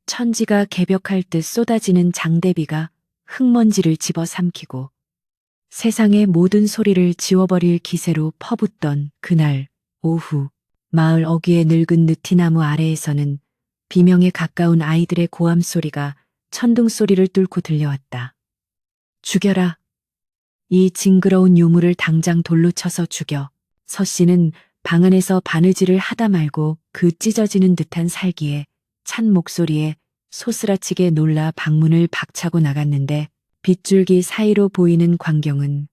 천지가 개벽할 듯 쏟아지는 장대비가 흙먼지를 집어삼키고 세상의 모든 소리를 지워버릴 기세로 퍼붓던 그날 오후, 마을 어귀의 늙은 느티나무 아래에서는 비명에 가까운 아이들의 고함 소리가 천둥 소리를 뚫고 들려왔다. 죽여라. 이 징그러운 유물을 당장 돌로 쳐서 죽여. 서 씨는 방 안에서 바느질을 하다 말고 그 찢어지는 듯한 살기에 찬 목소리에 소스라치게 놀라 방문을 박차고 나갔는데 빗줄기 사이로 보이는 광경은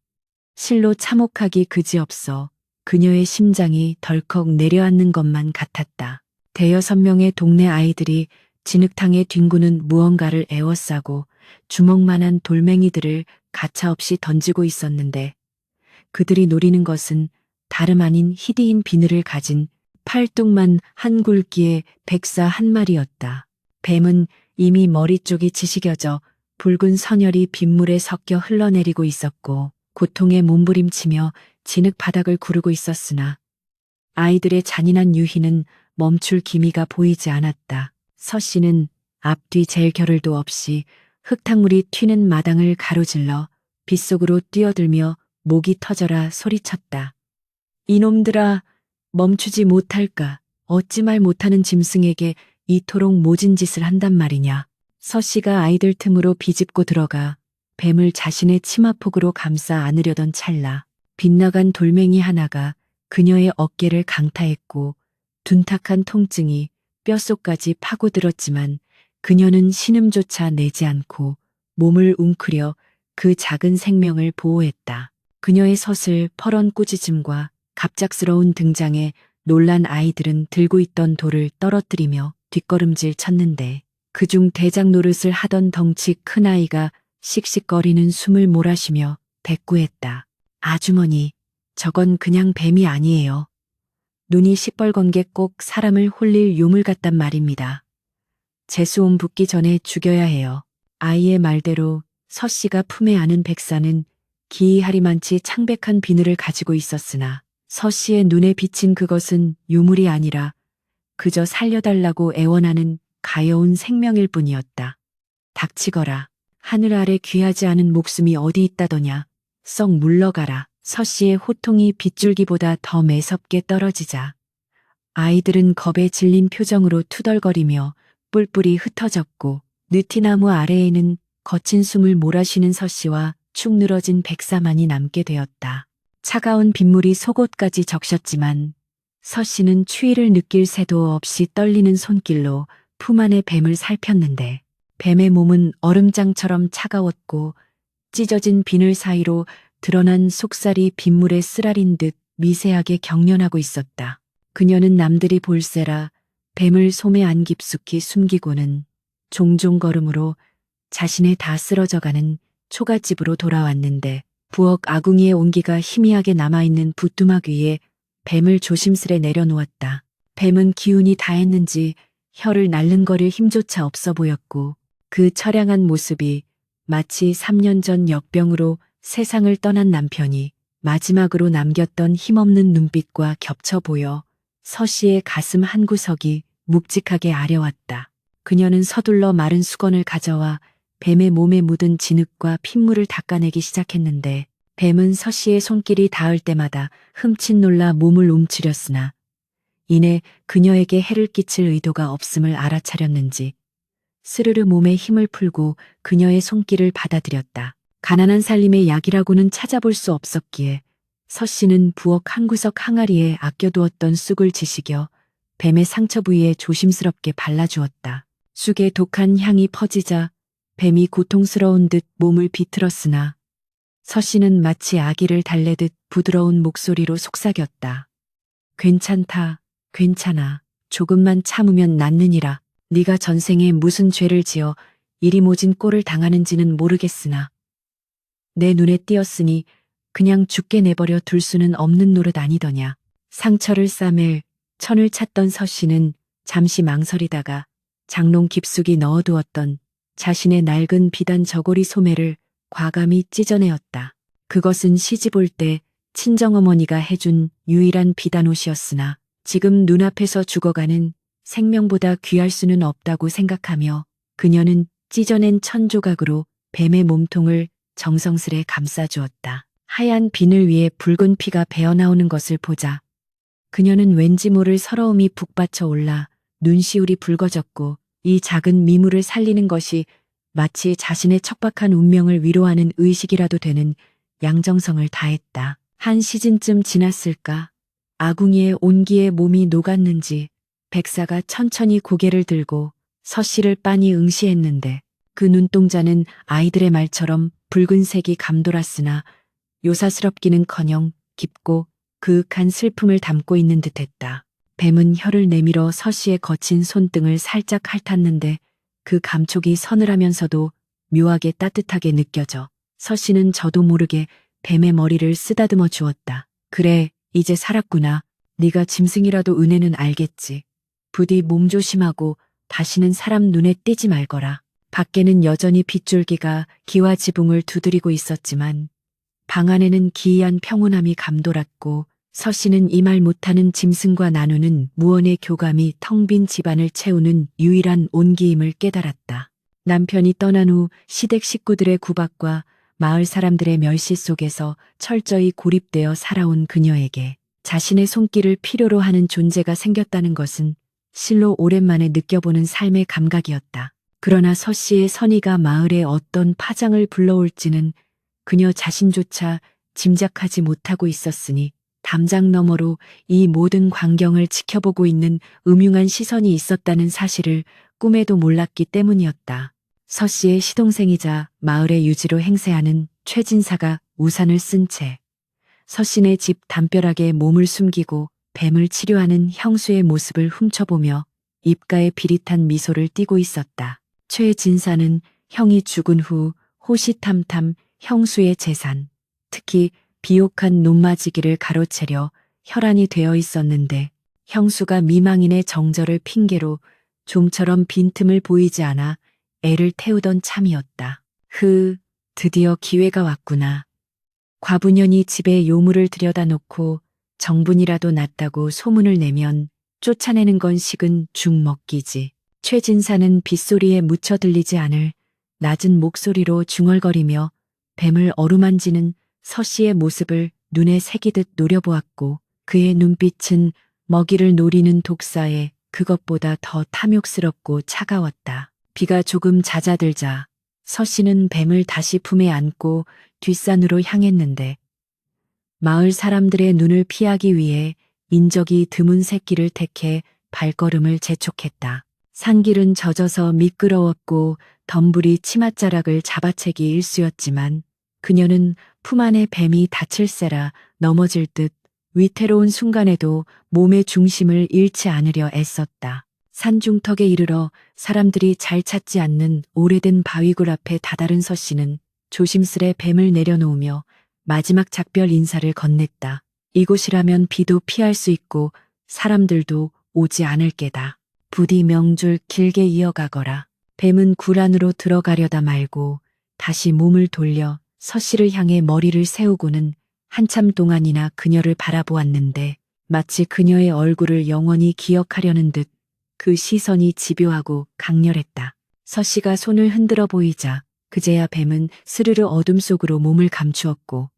실로 참혹하기 그지없어 그녀의 심장이 덜컥 내려앉는 것만 같았다. 대여섯 명의 동네 아이들이 진흙탕에 뒹구는 무언가를 에워싸고 주먹만한 돌멩이들을 가차없이 던지고 있었는데 그들이 노리는 것은 다름 아닌 희디인 비늘을 가진 팔뚝만 한 굵기의 백사 한 마리였다. 뱀은 이미 머리 쪽이 지식여져 붉은 선혈이 빗물에 섞여 흘러내리고 있었고 고통에 몸부림치며 진흙 바닥을 구르고 있었으나 아이들의 잔인한 유희는 멈출 기미가 보이지 않았다. 서 씨는 앞뒤 잴 겨를도 없이 흙탕물이 튀는 마당을 가로질러 빗속으로 뛰어들며 목이 터져라 소리쳤다. 이놈들아, 멈추지 못할까? 어찌 말 못하는 짐승에게 이토록 모진 짓을 한단 말이냐. 서 씨가 아이들 틈으로 비집고 들어가 뱀을 자신의 치마폭으로 감싸 안으려던 찰나 빗나간 돌멩이 하나가 그녀의 어깨를 강타했고 둔탁한 통증이 뼛속까지 파고들었지만 그녀는 신음조차 내지 않고 몸을 웅크려 그 작은 생명을 보호했다. 그녀의 서슬 퍼런 꾸짖음과 갑작스러운 등장에 놀란 아이들은 들고 있던 돌을 떨어뜨리며 뒷걸음질 쳤는데 그중 대장 노릇을 하던 덩치 큰 아이가 씩씩거리는 숨을 몰아쉬며 대꾸했다. 아주머니, 저건 그냥 뱀이 아니에요. 눈이 시뻘건 게 꼭 사람을 홀릴 요물 같단 말입니다. 재수옴 붙기 전에 죽여야 해요. 아이의 말대로 서 씨가 품에 안은 백사는 기이하리만치 창백한 비늘을 가지고 있었으나 서 씨의 눈에 비친 그것은 유물이 아니라 그저 살려달라고 애원하는 가여운 생명일 뿐이었다. 닥치거라. 하늘 아래 귀하지 않은 목숨이 어디 있다더냐. 썩 물러가라. 서 씨의 호통이 빗줄기보다 더 매섭게 떨어지자 아이들은 겁에 질린 표정으로 투덜거리며 뿔뿔이 흩어졌고 느티나무 아래에는 거친 숨을 몰아쉬는 서 씨와 축 늘어진 백사만이 남게 되었다. 차가운 빗물이 속옷까지 적셨지만 서 씨는 추위를 느낄 새도 없이 떨리는 손길로 품 안의 뱀을 살폈는데 뱀의 몸은 얼음장처럼 차가웠고 찢어진 비늘 사이로 드러난 속살이 빗물에 쓰라린 듯 미세하게 경련하고 있었다. 그녀는 남들이 볼세라 뱀을 솜에 안 깊숙이 숨기고는 종종 걸음으로 자신의 다 쓰러져가는 초가집으로 돌아왔는데 부엌 아궁이의 온기가 희미하게 남아있는 부뚜막 위에 뱀을 조심스레 내려놓았다. 뱀은 기운이 다했는지 혀를 날름거릴 힘조차 없어 보였고 그 처량한 모습이 마치 3년 전 역병으로 세상을 떠난 남편이 마지막으로 남겼던 힘없는 눈빛과 겹쳐 보여 서 씨의 가슴 한구석이 묵직하게 아려왔다. 그녀는 서둘러 마른 수건을 가져와 뱀의 몸에 묻은 진흙과 핏물을 닦아내기 시작했는데 뱀은 서 씨의 손길이 닿을 때마다 흠칫 놀라 몸을 움츠렸으나 이내 그녀에게 해를 끼칠 의도가 없음을 알아차렸는지 스르르 몸에 힘을 풀고 그녀의 손길을 받아들였다. 가난한 살림의 약이라고는 찾아볼 수 없었기에 서 씨는 부엌 한구석 항아리에 아껴두었던 쑥을 지식여 뱀의 상처 부위에 조심스럽게 발라주었다. 쑥의 독한 향이 퍼지자 뱀이 고통스러운 듯 몸을 비틀었으나 서 씨는 마치 아기를 달래듯 부드러운 목소리로 속삭였다. 괜찮다, 괜찮아. 조금만 참으면 낫느니라. 네가 전생에 무슨 죄를 지어 이리 모진 꼴을 당하는지는 모르겠으나 내 눈에 띄었으니 그냥 죽게 내버려 둘 수는 없는 노릇 아니더냐. 상처를 싸맬 천을 찾던 서 씨는 잠시 망설이다가 장롱 깊숙이 넣어두었던 자신의 낡은 비단 저고리 소매를 과감히 찢어내었다. 그것은 시집 올 때 친정어머니가 해준 유일한 비단 옷이었으나 지금 눈앞에서 죽어가는 생명보다 귀할 수는 없다고 생각하며 그녀는 찢어낸 천 조각으로 뱀의 몸통을 정성스레 감싸주었다. 하얀 비늘 위에 붉은 피가 배어나오는 것을 보자 그녀는 왠지 모를 서러움이 북받쳐 올라 눈시울이 붉어졌고 이 작은 미물을 살리는 것이 마치 자신의 척박한 운명을 위로하는 의식이라도 되는 양정성을 다했다. 한 시즌쯤 지났을까? 아궁이의 온기에 몸이 녹았는지 백사가 천천히 고개를 들고 서씨를 빤히 응시했는데 그 눈동자는 아이들의 말처럼 붉은색이 감돌았으나 요사스럽기는커녕 깊고 그윽한 슬픔을 담고 있는 듯했다. 뱀은 혀를 내밀어 서씨의 거친 손등을 살짝 핥았는데 그 감촉이 서늘하면서도 묘하게 따뜻하게 느껴져 서씨는 저도 모르게 뱀의 머리를 쓰다듬어 주었다. 그래, 이제 살았구나. 네가 짐승이라도 은혜는 알겠지. 부디 몸 조심하고 다시는 사람 눈에 띄지 말거라. 밖에는 여전히 빗줄기가 기와 지붕을 두드리고 있었지만 방 안에는 기이한 평온함이 감돌았고 서씨는 이 말 못하는 짐승과 나누는 무언의 교감이 텅 빈 집안을 채우는 유일한 온기임을 깨달았다. 남편이 떠난 후 시댁 식구들의 구박과 마을 사람들의 멸시 속에서 철저히 고립되어 살아온 그녀에게 자신의 손길을 필요로 하는 존재가 생겼다는 것은 실로 오랜만에 느껴보는 삶의 감각이었다. 그러나 서씨의 선의가 마을에 어떤 파장을 불러올지는 그녀 자신조차 짐작하지 못하고 있었으니 담장 너머로 이 모든 광경을 지켜보고 있는 음흉한 시선이 있었다는 사실을 꿈에도 몰랐기 때문이었다. 서씨의 시동생이자 마을의 유지로 행세하는 최진사가 우산을 쓴 채 서씨네 집 담벼락에 몸을 숨기고 뱀을 치료하는 형수의 모습을 훔쳐보며 입가에 비릿한 미소를 띠고 있었다. 최진사는 형이 죽은 후 호시탐탐 형수의 재산, 특히 비옥한 논마지기를 가로채려 혈안이 되어 있었는데 형수가 미망인의 정절을 핑계로 좀처럼 빈틈을 보이지 않아 애를 태우던 참이었다. 드디어 기회가 왔구나. 과부년이 집에 요물을 들여다 놓고 정분이라도 났다고 소문을 내면 쫓아내는 건 식은 죽 먹기지. 최진사는 빗소리에 묻혀 들리지 않을 낮은 목소리로 중얼거리며 뱀을 어루만지는 서씨의 모습을 눈에 새기듯 노려보았고 그의 눈빛은 먹이를 노리는 독사에 그것보다 더 탐욕스럽고 차가웠다. 비가 조금 잦아들자 서씨는 뱀을 다시 품에 안고 뒷산으로 향했는데 마을 사람들의 눈을 피하기 위해 인적이 드문 새길을 택해 발걸음을 재촉했다. 산길은 젖어서 미끄러웠고 덤불이 치맛자락을 잡아채기 일쑤였지만 그녀는 품 안에 뱀이 다칠세라 넘어질 듯 위태로운 순간에도 몸의 중심을 잃지 않으려 애썼다. 산중턱에 이르러 사람들이 잘 찾지 않는 오래된 바위굴 앞에 다다른 서씨는 조심스레 뱀을 내려놓으며 마지막 작별 인사를 건넸다. 이곳이라면 비도 피할 수 있고 사람들도 오지 않을 게다. 부디 명줄 길게 이어가거라. 뱀은 굴 안으로 들어가려다 말고 다시 몸을 돌려 서씨를 향해 머리를 세우고는 한참 동안이나 그녀를 바라보았는데 마치 그녀의 얼굴을 영원히 기억하려는 듯 그 시선이 집요하고 강렬했다. 서씨가 손을 흔들어 보이자 그제야 뱀은 스르르 어둠 속으로 몸을 감추었고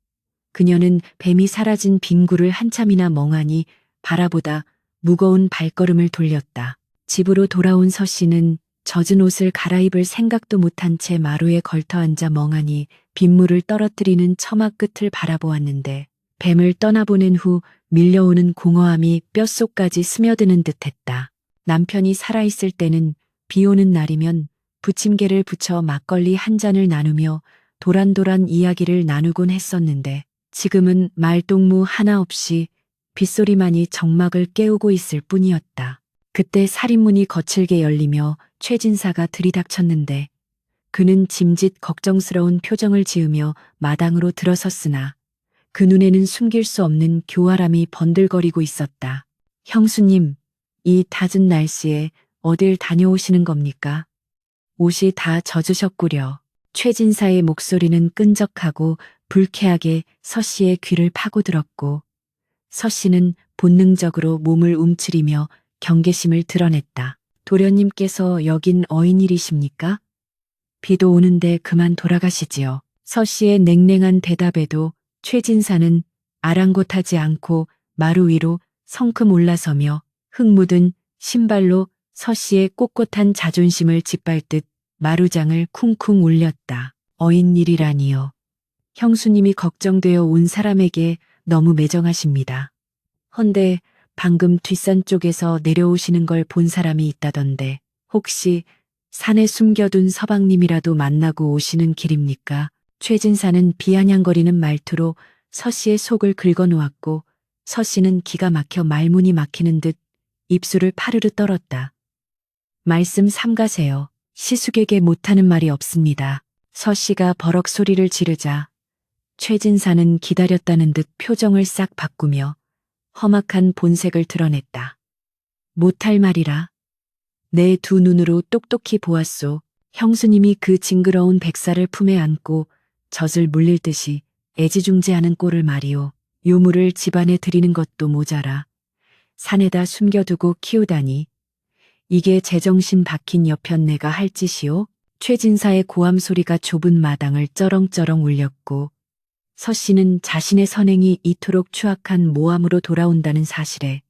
그녀는 뱀이 사라진 빙굴을 한참이나 멍하니 바라보다 무거운 발걸음을 돌렸다. 집으로 돌아온 서씨는 젖은 옷을 갈아입을 생각도 못한 채 마루에 걸터앉아 멍하니 빗물을 떨어뜨리는 처마 끝을 바라보았는데 뱀을 떠나보낸 후 밀려오는 공허함이 뼛속까지 스며드는 듯했다. 남편이 살아있을 때는 비 오는 날이면 부침개를 부쳐 막걸리 한 잔을 나누며 도란도란 이야기를 나누곤 했었는데 지금은 말동무 하나 없이 빗소리만이 정막을 깨우고 있을 뿐이었다. 그때 살인문이 거칠게 열리며 최진사가 들이닥쳤는데 그는 짐짓 걱정스러운 표정을 지으며 마당으로 들어섰으나 그 눈에는 숨길 수 없는 교활함이 번들거리고 있었다. 형수님, 이 잦은 날씨에 어딜 다녀오시는 겁니까? 옷이 다 젖으셨구려. 최진사의 목소리는 끈적하고 불쾌하게 서씨의 귀를 파고들었고 서씨는 본능적으로 몸을 움츠리며 경계심을 드러냈다. 도련님께서 여긴 어인일이십니까? 비도 오는데 그만 돌아가시지요. 서 씨의 냉랭한 대답에도 최진사는 아랑곳하지 않고 마루 위로 성큼 올라서며 흙 묻은 신발로 서 씨의 꼿꼿한 자존심을 짓밟듯 마루장을 쿵쿵 울렸다. 어인일이라니요. 형수님이 걱정되어 온 사람에게 너무 매정하십니다. 헌데 방금 뒷산 쪽에서 내려오시는 걸 본 사람이 있다던데 혹시 산에 숨겨둔 서방님이라도 만나고 오시는 길입니까? 최진사는 비아냥거리는 말투로 서 씨의 속을 긁어놓았고 서 씨는 기가 막혀 말문이 막히는 듯 입술을 파르르 떨었다. 말씀 삼가세요. 시숙에게 못하는 말이 없습니다. 서 씨가 버럭 소리를 지르자 최진사는 기다렸다는 듯 표정을 싹 바꾸며 험악한 본색을 드러냈다. 못할 말이라. 내 두 눈으로 똑똑히 보았소. 형수님이 그 징그러운 백사를 품에 안고 젖을 물릴 듯이 애지중지하는 꼴을 말이오. 요물을 집안에 들이는 것도 모자라 산에다 숨겨두고 키우다니. 이게 제정신 박힌 여편네가 할 짓이오? 최진사의 고함 소리가 좁은 마당을 쩌렁쩌렁 울렸고 서 씨는 자신의 선행이 이토록 추악한 모함으로 돌아온다는 사실에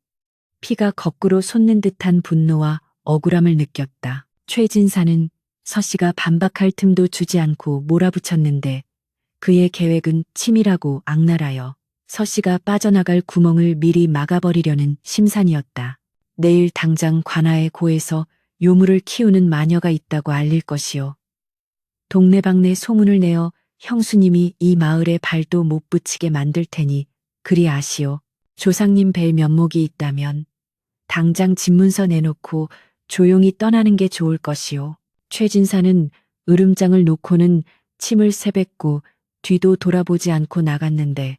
피가 거꾸로 솟는 듯한 분노와 억울함을 느꼈다. 최진사는 서 씨가 반박할 틈도 주지 않고 몰아붙였는데 그의 계획은 치밀하고 악랄하여 서 씨가 빠져나갈 구멍을 미리 막아버리려는 심산이었다. 내일 당장 관아의 고에서 요물을 키우는 마녀가 있다고 알릴 것이요. 동네방네 소문을 내어 형수님이 이 마을에 발도 못 붙이게 만들 테니 그리 아시오. 조상님 뵐 면목이 있다면 당장 집문서 내놓고 조용히 떠나는 게 좋을 것이오. 최진사는 으름장을 놓고는 침을 새뱉고 뒤도 돌아보지 않고 나갔는데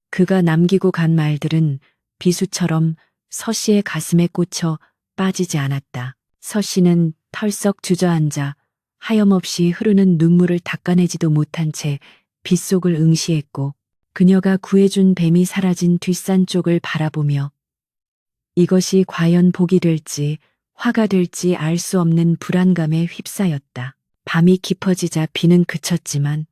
그가 남기고 간 말들은 비수처럼 서 씨의 가슴에 꽂혀 빠지지 않았다. 서 씨는 털썩 주저앉아 하염없이 흐르는 눈물을 닦아내지도 못한 채 빗속을 응시했고 그녀가 구해준 뱀이 사라진 뒷산 쪽을 바라보며 이것이 과연 복이 될지 화가 될지 알 수 없는 불안감에 휩싸였다. 밤이 깊어지자 비는 그쳤지만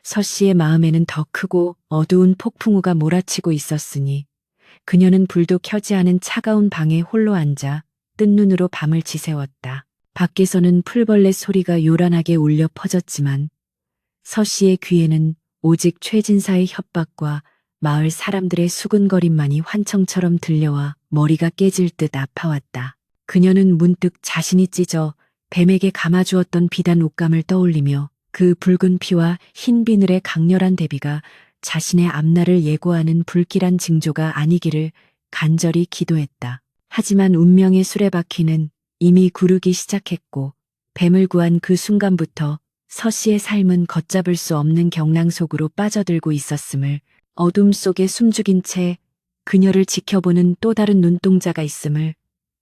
서 씨의 마음에는 더 크고 어두운 폭풍우가 몰아치고 있었으니 그녀는 불도 켜지 않은 차가운 방에 홀로 앉아 뜬 눈으로 밤을 지새웠다. 밖에서는 풀벌레 소리가 요란하게 울려 퍼졌지만 서 씨의 귀에는 오직 최진사의 협박과 마을 사람들의 수근거림만이 환청처럼 들려와 머리가 깨질 듯 아파왔다. 그녀는 문득 자신이 찢어 뱀에게 감아주었던 비단 옷감을 떠올리며 그 붉은 피와 흰 비늘의 강렬한 대비가 자신의 앞날을 예고하는 불길한 징조가 아니기를 간절히 기도했다. 하지만 운명의 수레바퀴는 이미 구르기 시작했고 뱀을 구한 그 순간부터 서 씨의 삶은 걷잡을 수 없는 경랑 속으로 빠져들고 있었음을 어둠 속에 숨죽인 채 그녀를 지켜보는 또 다른 눈동자가 있음을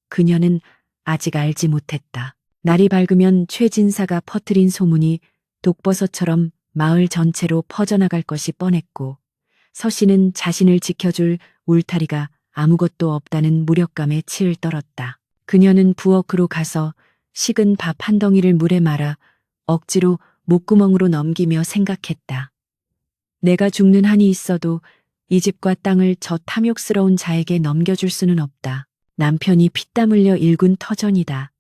그녀는 아직 알지 못했다. 날이 밝으면 최진사가 퍼뜨린 소문이 독버섯처럼 마을 전체로 퍼져나갈 것이 뻔했고 서 씨는 자신을 지켜줄 울타리가 아무것도 없다는 무력감에 치를 떨었다. 그녀는 부엌으로 가서 식은 밥 한 덩이를 물에 말아 억지로 목구멍으로 넘기며 생각했다. 내가 죽는 한이 있어도 이 집과 땅을 저 탐욕스러운 자에게 넘겨줄 수는 없다. 남편이 피땀 흘려 일군 터전이다.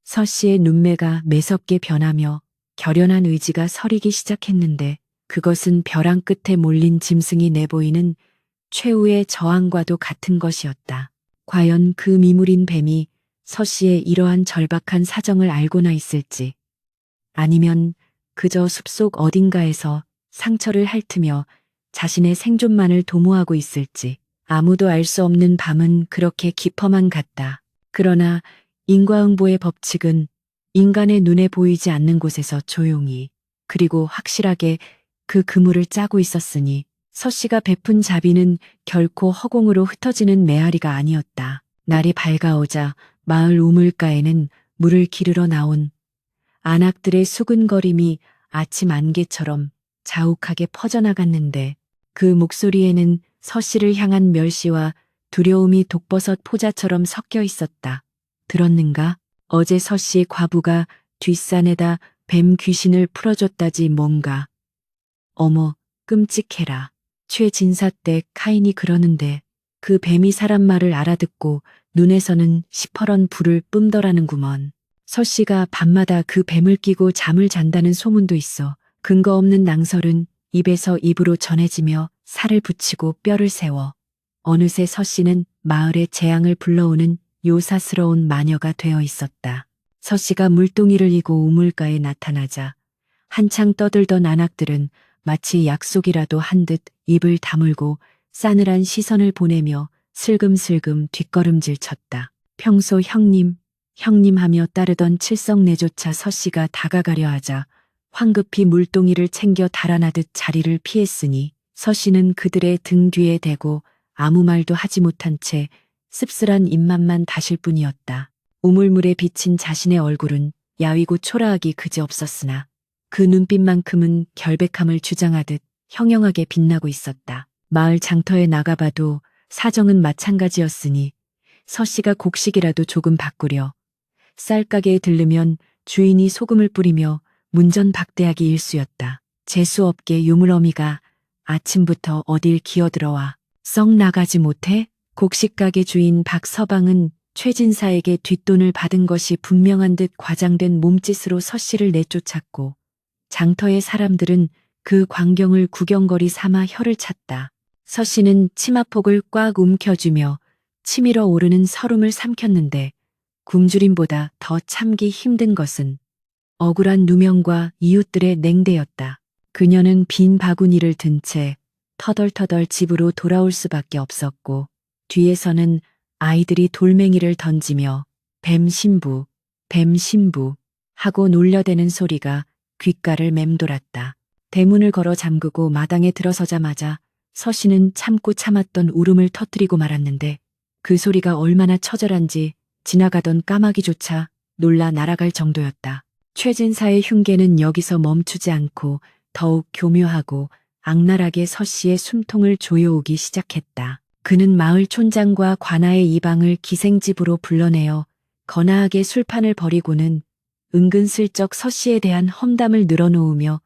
서 씨의 눈매가 매섭게 변하며 결연한 의지가 서리기 시작했는데 그것은 벼랑 끝에 몰린 짐승이 내보이는 최후의 저항과도 같은 것이었다. 과연 그 미물인 뱀이 서 씨의 이러한 절박한 사정을 알고나 있을지 아니면 그저 숲속 어딘가에서 상처를 핥으며 자신의 생존만을 도모하고 있을지 아무도 알 수 없는 밤은 그렇게 깊어만 갔다. 그러나 인과응보의 법칙은 인간의 눈에 보이지 않는 곳에서 조용히 그리고 확실하게 그 그물을 짜고 있었으니 서 씨가 베푼 자비는 결코 허공으로 흩어지는 메아리가 아니었다. 날이 밝아오자 마을 우물가에는 물을 기르러 나온 안악들의 수근거림이 아침 안개처럼 자욱하게 퍼져나갔는데 그 목소리에는 서 씨를 향한 멸시와 두려움이 독버섯 포자처럼 섞여 있었다. 들었는가? 어제 서씨 과부가 뒷산에다 뱀 귀신을 풀어줬다지 뭔가. 어머, 끔찍해라. 최진사 때 카인이 그러는데 그 뱀이 사람 말을 알아듣고 눈에서는 시퍼런 불을 뿜더라는구먼. 서씨가 밤마다 그 뱀을 끼고 잠을 잔다는 소문도 있어. 근거 없는 낭설은 입에서 입으로 전해지며 살을 붙이고 뼈를 세워 어느새 서씨는 마을의 재앙을 불러오는 요사스러운 마녀가 되어 있었다. 서씨가 물동이를 이고 우물가에 나타나자 한창 떠들던 안악들은 마치 약속이라도 한 듯 입을 다물고 싸늘한 시선을 보내며 슬금슬금 뒷걸음질 쳤다. 평소 형님, 형님 하며 따르던 칠성내조차 서씨가 다가가려 하자 황급히 물동이를 챙겨 달아나듯 자리를 피했으니 서씨는 그들의 등 뒤에 대고 아무 말도 하지 못한 채 씁쓸한 입맛만 다실 뿐이었다. 우물물에 비친 자신의 얼굴은 야위고 초라하기 그지없었으나 그 눈빛만큼은 결백함을 주장하듯 형형하게 빛나고 있었다. 마을 장터에 나가봐도 사정은 마찬가지였으니 서씨가 곡식이라도 조금 바꾸려 쌀가게에 들르면 주인이 소금을 뿌리며 문전박대하기 일쑤였다. 재수없게 유물어미가 아침부터 어딜 기어들어와 썩 나가지 못해? 곡식가게 주인 박서방은 최진사에게 뒷돈을 받은 것이 분명한 듯 과장된 몸짓으로 서씨를 내쫓았고 장터의 사람들은 그 광경을 구경거리 삼아 혀를 찼다. 서씨는 치마폭을 꽉 움켜쥐며 치밀어 오르는 설움을 삼켰는데 굶주림보다 더 참기 힘든 것은 억울한 누명과 이웃들의 냉대였다. 그녀는 빈 바구니를 든 채 터덜터덜 집으로 돌아올 수밖에 없었고 뒤에서는 아이들이 돌멩이를 던지며 뱀 신부 하고 놀려대는 소리가 귓가를 맴돌았다. 대문을 걸어 잠그고 마당에 들어서자마자 서씨는 참고 참았던 울음을 터뜨리고 말았는데 그 소리가 얼마나 처절한지 지나가던 까마귀조차 놀라 날아갈 정도였다. 최진사의 흉계는 여기서 멈추지 않고 더욱 교묘하고 악랄하게 서씨의 숨통을 조여오기 시작했다. 그는 마을 촌장과 관아의 이방을 기생집으로 불러내어 거나하게 술판을 벌이고는 은근슬쩍 서씨에 대한 험담을 늘어놓으며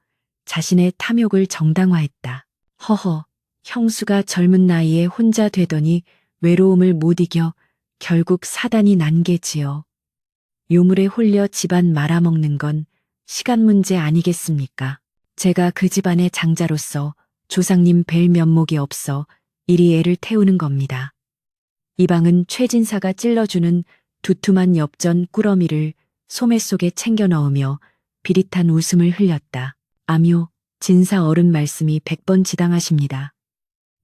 자신의 탐욕을 정당화했다. 허허, 형수가 젊은 나이에 혼자 되더니 외로움을 못 이겨 결국 사단이 난 게지요. 요물에 홀려 집안 말아먹는 건 시간 문제 아니겠습니까? 제가 그 집안의 장자로서 조상님 뵐 면목이 없어 이리 애를 태우는 겁니다. 이방은 최진사가 찔러주는 두툼한 엽전 꾸러미를 소매 속에 챙겨 넣으며 비릿한 웃음을 흘렸다. 아묘, 진사 어른 말씀이 100번 지당하십니다.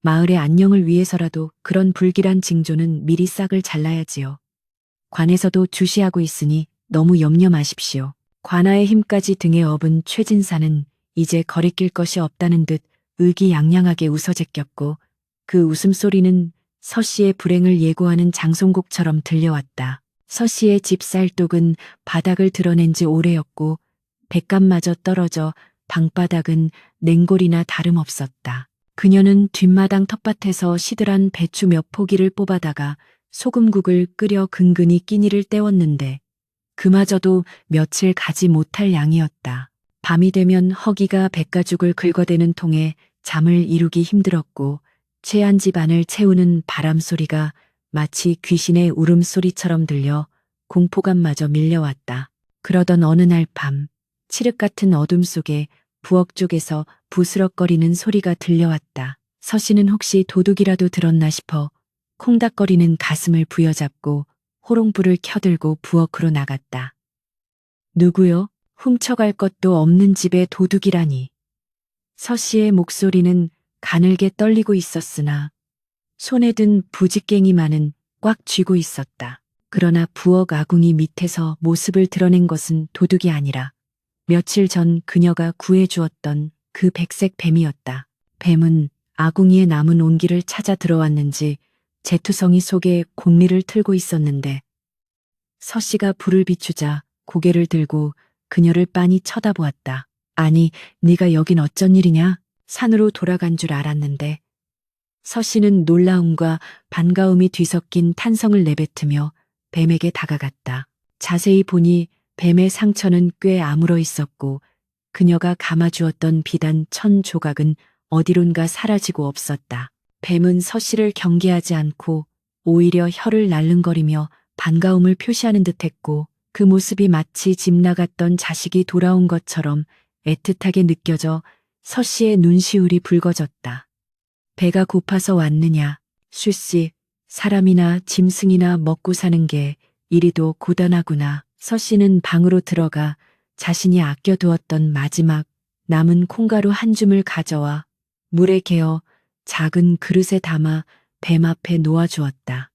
마을의 안녕을 위해서라도 그런 불길한 징조는 미리 싹을 잘라야지요. 관에서도 주시하고 있으니 너무 염려 마십시오. 관아의 힘까지 등에 업은 최진사는 이제 거리낄 것이 없다는 듯 의기양양하게 웃어 제꼈고 그 웃음소리는 서씨의 불행을 예고하는 장송곡처럼 들려왔다. 서씨의 집 쌀독은 바닥을 드러낸 지 오래였고 백감마저 떨어져 방바닥은 냉골이나 다름없었다. 그녀는 뒷마당 텃밭에서 시들한 배추 몇 포기를 뽑아다가 소금국을 끓여 근근히 끼니를 때웠는데 그마저도 며칠 가지 못할 양이었다. 밤이 되면 허기가 백가죽을 긁어대는 통에 잠을 이루기 힘들었고 채한 집 안을 채우는 바람소리가 마치 귀신의 울음소리처럼 들려 공포감마저 밀려왔다. 그러던 어느 날 밤 칠흑 같은 어둠 속에 부엌 쪽에서 부스럭거리는 소리가 들려왔다. 서씨는 혹시 도둑이라도 들었나 싶어 콩닥거리는 가슴을 부여잡고 호롱불을 켜들고 부엌으로 나갔다. 누구요? 훔쳐갈 것도 없는 집에 도둑이라니. 서씨의 목소리는 가늘게 떨리고 있었으나 손에 든 부직갱이만은 꽉 쥐고 있었다. 그러나 부엌 아궁이 밑에서 모습을 드러낸 것은 도둑이 아니라 며칠 전 그녀가 구해주었던 그 백색 뱀이었다. 뱀은 아궁이에 남은 온기를 찾아 들어왔는지 제투성이 속에 공리를 틀고 있었는데 서씨가 불을 비추자 고개를 들고 그녀를 빤히 쳐다보았다. 아니, 네가 여긴 어쩐 일이냐? 산으로 돌아간 줄 알았는데. 서 씨는 놀라움과 반가움이 뒤섞인 탄성을 내뱉으며 뱀에게 다가갔다. 자세히 보니 뱀의 상처는 꽤 아물어 있었고 그녀가 감아주었던 비단 1000조각은 어디론가 사라지고 없었다. 뱀은 서 씨를 경계하지 않고 오히려 혀를 날름거리며 반가움을 표시하는 듯했고 그 모습이 마치 집 나갔던 자식이 돌아온 것처럼 애틋하게 느껴져 서 씨의 눈시울이 붉어졌다. 배가 고파서 왔느냐? 슈씨, 사람이나 짐승이나 먹고 사는 게 이리도 고단하구나. 서 씨는 방으로 들어가 자신이 아껴두었던 마지막 남은 콩가루 한 줌을 가져와 물에 개어 작은 그릇에 담아 뱀 앞에 놓아주었다.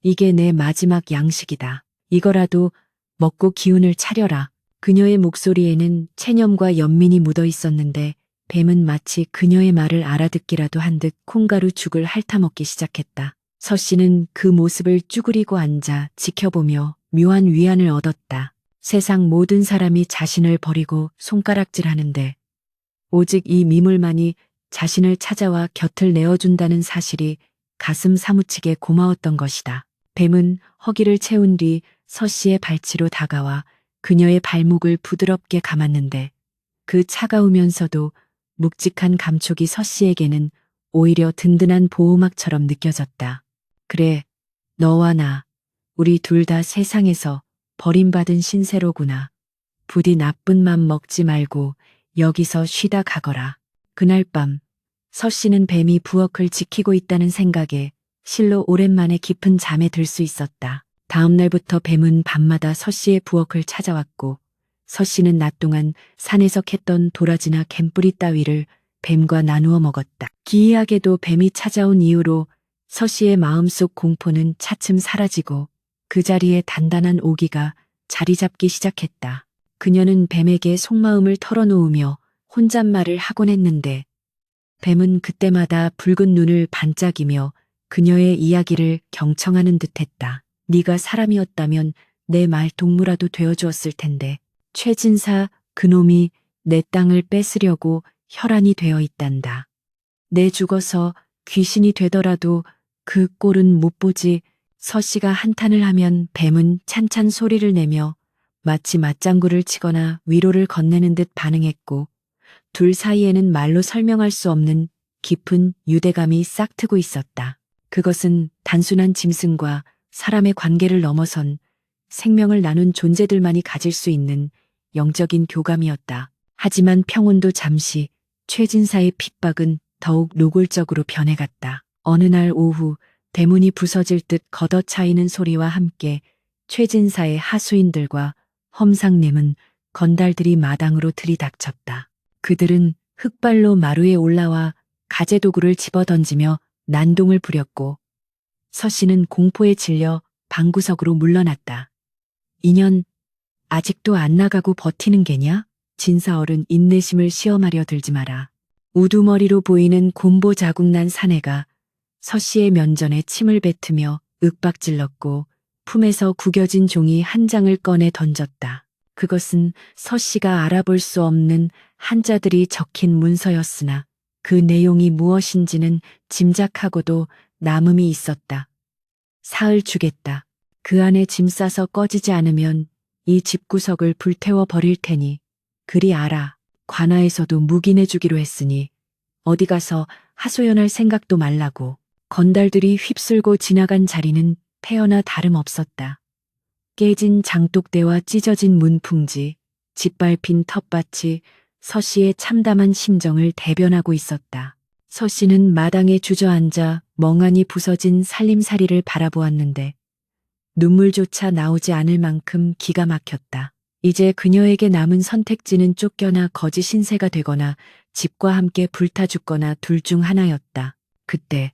이게 내 마지막 양식이다. 이거라도 먹고 기운을 차려라. 그녀의 목소리에는 체념과 연민이 묻어 있었는데 뱀은 마치 그녀의 말을 알아듣기라도 한 듯 콩가루 죽을 핥아먹기 시작했다. 서 씨는 그 모습을 쭈그리고 앉아 지켜보며 묘한 위안을 얻었다. 세상 모든 사람이 자신을 버리고 손가락질하는데 오직 이 미물만이 자신을 찾아와 곁을 내어준다는 사실이 가슴 사무치게 고마웠던 것이다. 뱀은 허기를 채운 뒤 서 씨의 발치로 다가와 그녀의 발목을 부드럽게 감았는데 그 차가우면서도 묵직한 감촉이 서 씨에게는 오히려 든든한 보호막처럼 느껴졌다. 그래, 너와 나, 우리 둘 다 세상에서 버림받은 신세로구나. 부디 나쁜 맘 먹지 말고 여기서 쉬다 가거라. 그날 밤, 서 씨는 뱀이 부엌을 지키고 있다는 생각에 실로 오랜만에 깊은 잠에 들 수 있었다. 다음 날부터 뱀은 밤마다 서 씨의 부엌을 찾아왔고 서 씨는 낮 동안 산에서 캤던 도라지나 갯뿌리 따위를 뱀과 나누어 먹었다. 기이하게도 뱀이 찾아온 이후로 서 씨의 마음속 공포는 차츰 사라지고 그 자리에 단단한 오기가 자리 잡기 시작했다. 그녀는 뱀에게 속마음을 털어놓으며 혼잣말을 하곤 했는데 뱀은 그때마다 붉은 눈을 반짝이며 그녀의 이야기를 경청하는 듯했다. 네가 사람이었다면 내 말 동무라도 되어주었을 텐데 최진사 그놈이 내 땅을 뺏으려고 혈안이 되어 있단다. 내 죽어서 귀신이 되더라도 그 꼴은 못 보지. 서 씨가 한탄을 하면 뱀은 찬찬 소리를 내며 마치 맞장구를 치거나 위로를 건네는 듯 반응했고 둘 사이에는 말로 설명할 수 없는 깊은 유대감이 싹트고 있었다. 그것은 단순한 짐승과 사람의 관계를 넘어선 생명을 나눈 존재들만이 가질 수 있는 영적인 교감이었다. 하지만 평온도 잠시, 최진사의 핍박은 더욱 노골적으로 변해갔다. 어느 날 오후 대문이 부서질 듯 걷어차이는 소리와 함께 최진사의 하수인들과 험상님은 건달들이 마당으로 들이닥쳤다. 그들은 흙발로 마루에 올라와 가재도구를 집어던지며 난동을 부렸고 서 씨는 공포에 질려 방구석으로 물러났다. 인연 아직도 안 나가고 버티는 게냐? 진사얼은 인내심을 시험하려 들지 마라. 우두머리로 보이는 곰보 자국난 사내가 서 씨의 면전에 침을 뱉으며 윽박질렀고 품에서 구겨진 종이 한 장을 꺼내 던졌다. 그것은 서 씨가 알아볼 수 없는 한자들이 적힌 문서였으나 그 내용이 무엇인지는 짐작하고도 남음이 있었다. 사흘 주겠다. 그 안에 짐 싸서 꺼지지 않으면 이 집구석을 불태워 버릴 테니 그리 알아. 관아에서도 묵인해 주기로 했으니 어디 가서 하소연할 생각도 말라고. 건달들이 휩쓸고 지나간 자리는 폐허나 다름없었다. 깨진 장독대와 찢어진 문풍지, 짓밟힌 텃밭이 서 씨의 참담한 심정을 대변하고 있었다. 서 씨는 마당에 주저앉아 멍하니 부서진 살림살이를 바라보았는데 눈물조차 나오지 않을 만큼 기가 막혔다. 이제 그녀에게 남은 선택지는 쫓겨나 거지 신세가 되거나 집과 함께 불타 죽거나 둘 중 하나였다. 그때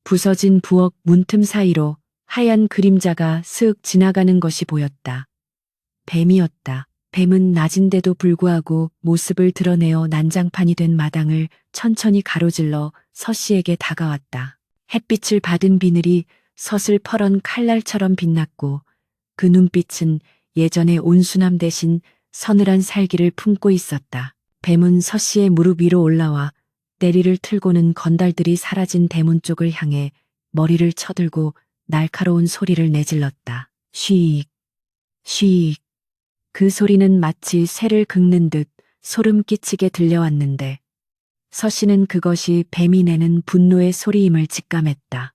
부서진 부엌 문틈 사이로 하얀 그림자가 슥 지나가는 것이 보였다. 뱀이었다. 뱀은 낮인데도 불구하고 모습을 드러내어 난장판이 된 마당을 천천히 가로질러 서 씨에게 다가왔다. 햇빛을 받은 비늘이 섯을 펄은 칼날처럼 빛났고 그 눈빛은 예전의 온순함 대신 서늘한 살기를 품고 있었다. 뱀은 서 씨의 무릎 위로 올라와 내리를 틀고는 건달들이 사라진 대문 쪽을 향해 머리를 쳐들고 날카로운 소리를 내질렀다. 쉬익, 쉬익. 그 소리는 마치 쇠를 긁는 듯 소름 끼치게 들려왔는데 서씨는 그것이 뱀이 내는 분노의 소리임을 직감했다.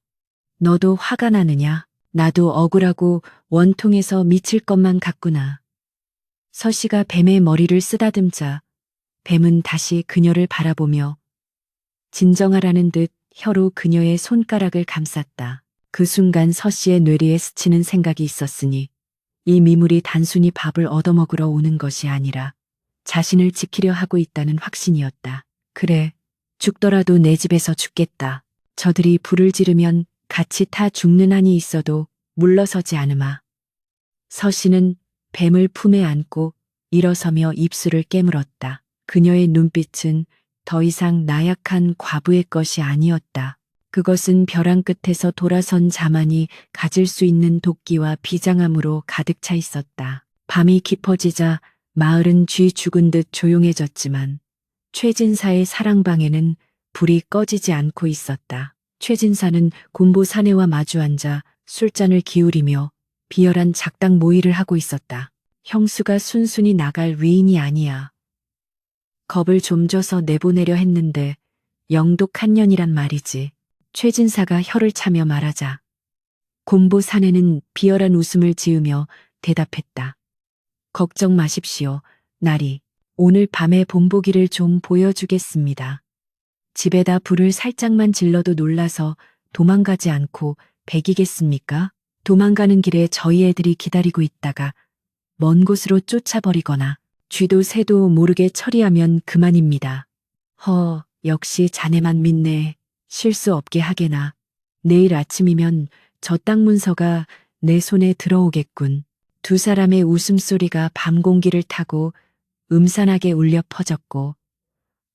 너도 화가 나느냐? 나도 억울하고 원통해서 미칠 것만 같구나. 서씨가 뱀의 머리를 쓰다듬자 뱀은 다시 그녀를 바라보며 진정하라는 듯 혀로 그녀의 손가락을 감쌌다. 그 순간 서씨의 뇌리에 스치는 생각이 있었으니 이 미물이 단순히 밥을 얻어먹으러 오는 것이 아니라 자신을 지키려 하고 있다는 확신이었다. 그래, 죽더라도 내 집에서 죽겠다. 저들이 불을 지르면 같이 타 죽는 한이 있어도 물러서지 않으마. 서씨는 뱀을 품에 안고 일어서며 입술을 깨물었다. 그녀의 눈빛은 더 이상 나약한 과부의 것이 아니었다. 그것은 벼랑 끝에서 돌아선 자만이 가질 수 있는 도끼와 비장함으로 가득 차 있었다. 밤이 깊어지자 마을은 쥐 죽은 듯 조용해졌지만 최진사의 사랑방에는 불이 꺼지지 않고 있었다. 최진사는 곰보 사내와 마주 앉아 술잔을 기울이며 비열한 작당 모의를 하고 있었다. 형수가 순순히 나갈 위인이 아니야. 겁을 좀 줘서 내보내려 했는데 영독한 년이란 말이지. 최진사가 혀를 차며 말하자 곰보 사내는 비열한 웃음을 지으며 대답했다. 걱정 마십시오. 나리. 오늘 밤에 본보기를 좀 보여주겠습니다. 집에다 불을 살짝만 질러도 놀라서 도망가지 않고 배기겠습니까? 도망가는 길에 저희 애들이 기다리고 있다가 먼 곳으로 쫓아버리거나 쥐도 새도 모르게 처리하면 그만입니다. 역시 자네만 믿네. 실수 없게 하게나. 내일 아침이면 저 땅 문서가 내 손에 들어오겠군. 두 사람의 웃음소리가 밤 공기를 타고 음산하게 울려 퍼졌고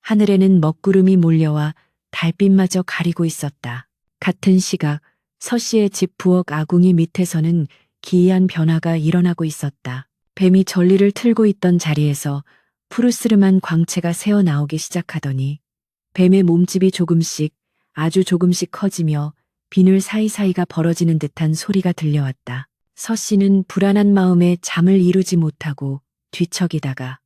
하늘에는 먹구름이 몰려와 달빛마저 가리고 있었다. 같은 시각 서씨의 집 부엌 아궁이 밑에서는 기이한 변화가 일어나고 있었다. 뱀이 전리를 틀고 있던 자리에서 푸르스름한 광채가 새어나오기 시작하더니 뱀의 몸집이 조금씩 아주 조금씩 커지며 비늘 사이사이가 벌어지는 듯한 소리가 들려왔다. 서씨는 불안한 마음에 잠을 이루지 못하고 뒤척이다가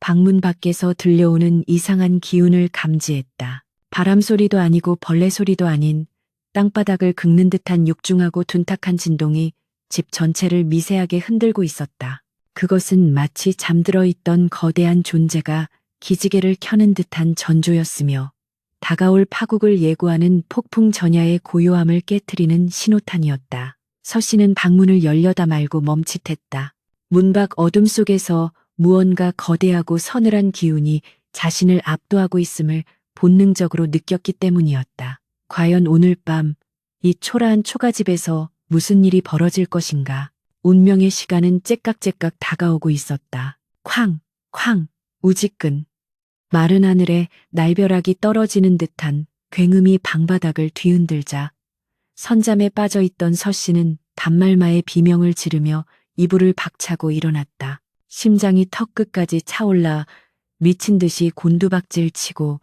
방문 밖에서 들려오는 이상한 기운을 감지했다. 바람 소리도 아니고 벌레 소리도 아닌 땅바닥을 긁는 듯한 육중하고 둔탁한 진동이 집 전체를 미세하게 흔들고 있었다. 그것은 마치 잠들어 있던 거대한 존재가 기지개를 켜는 듯한 전조였으며 다가올 파국을 예고하는 폭풍 전야의 고요함을 깨트리는 신호탄이었다. 서씨는 방문을 열려다 말고 멈칫했다. 문 밖 어둠 속에서 무언가 거대하고 서늘한 기운이 자신을 압도하고 있음을 본능적으로 느꼈기 때문이었다. 과연 오늘 밤 이 초라한 초가집에서 무슨 일이 벌어질 것인가. 운명의 시간은 째깍째깍 다가오고 있었다. 쾅, 쾅, 우지끈. 마른 하늘에 날벼락이 떨어지는 듯한 굉음이 방바닥을 뒤흔들자 선잠에 빠져있던 서씨는 단말마의 비명을 지르며 이불을 박차고 일어났다. 심장이 턱끝까지 차올라 미친 듯이 곤두박질 치고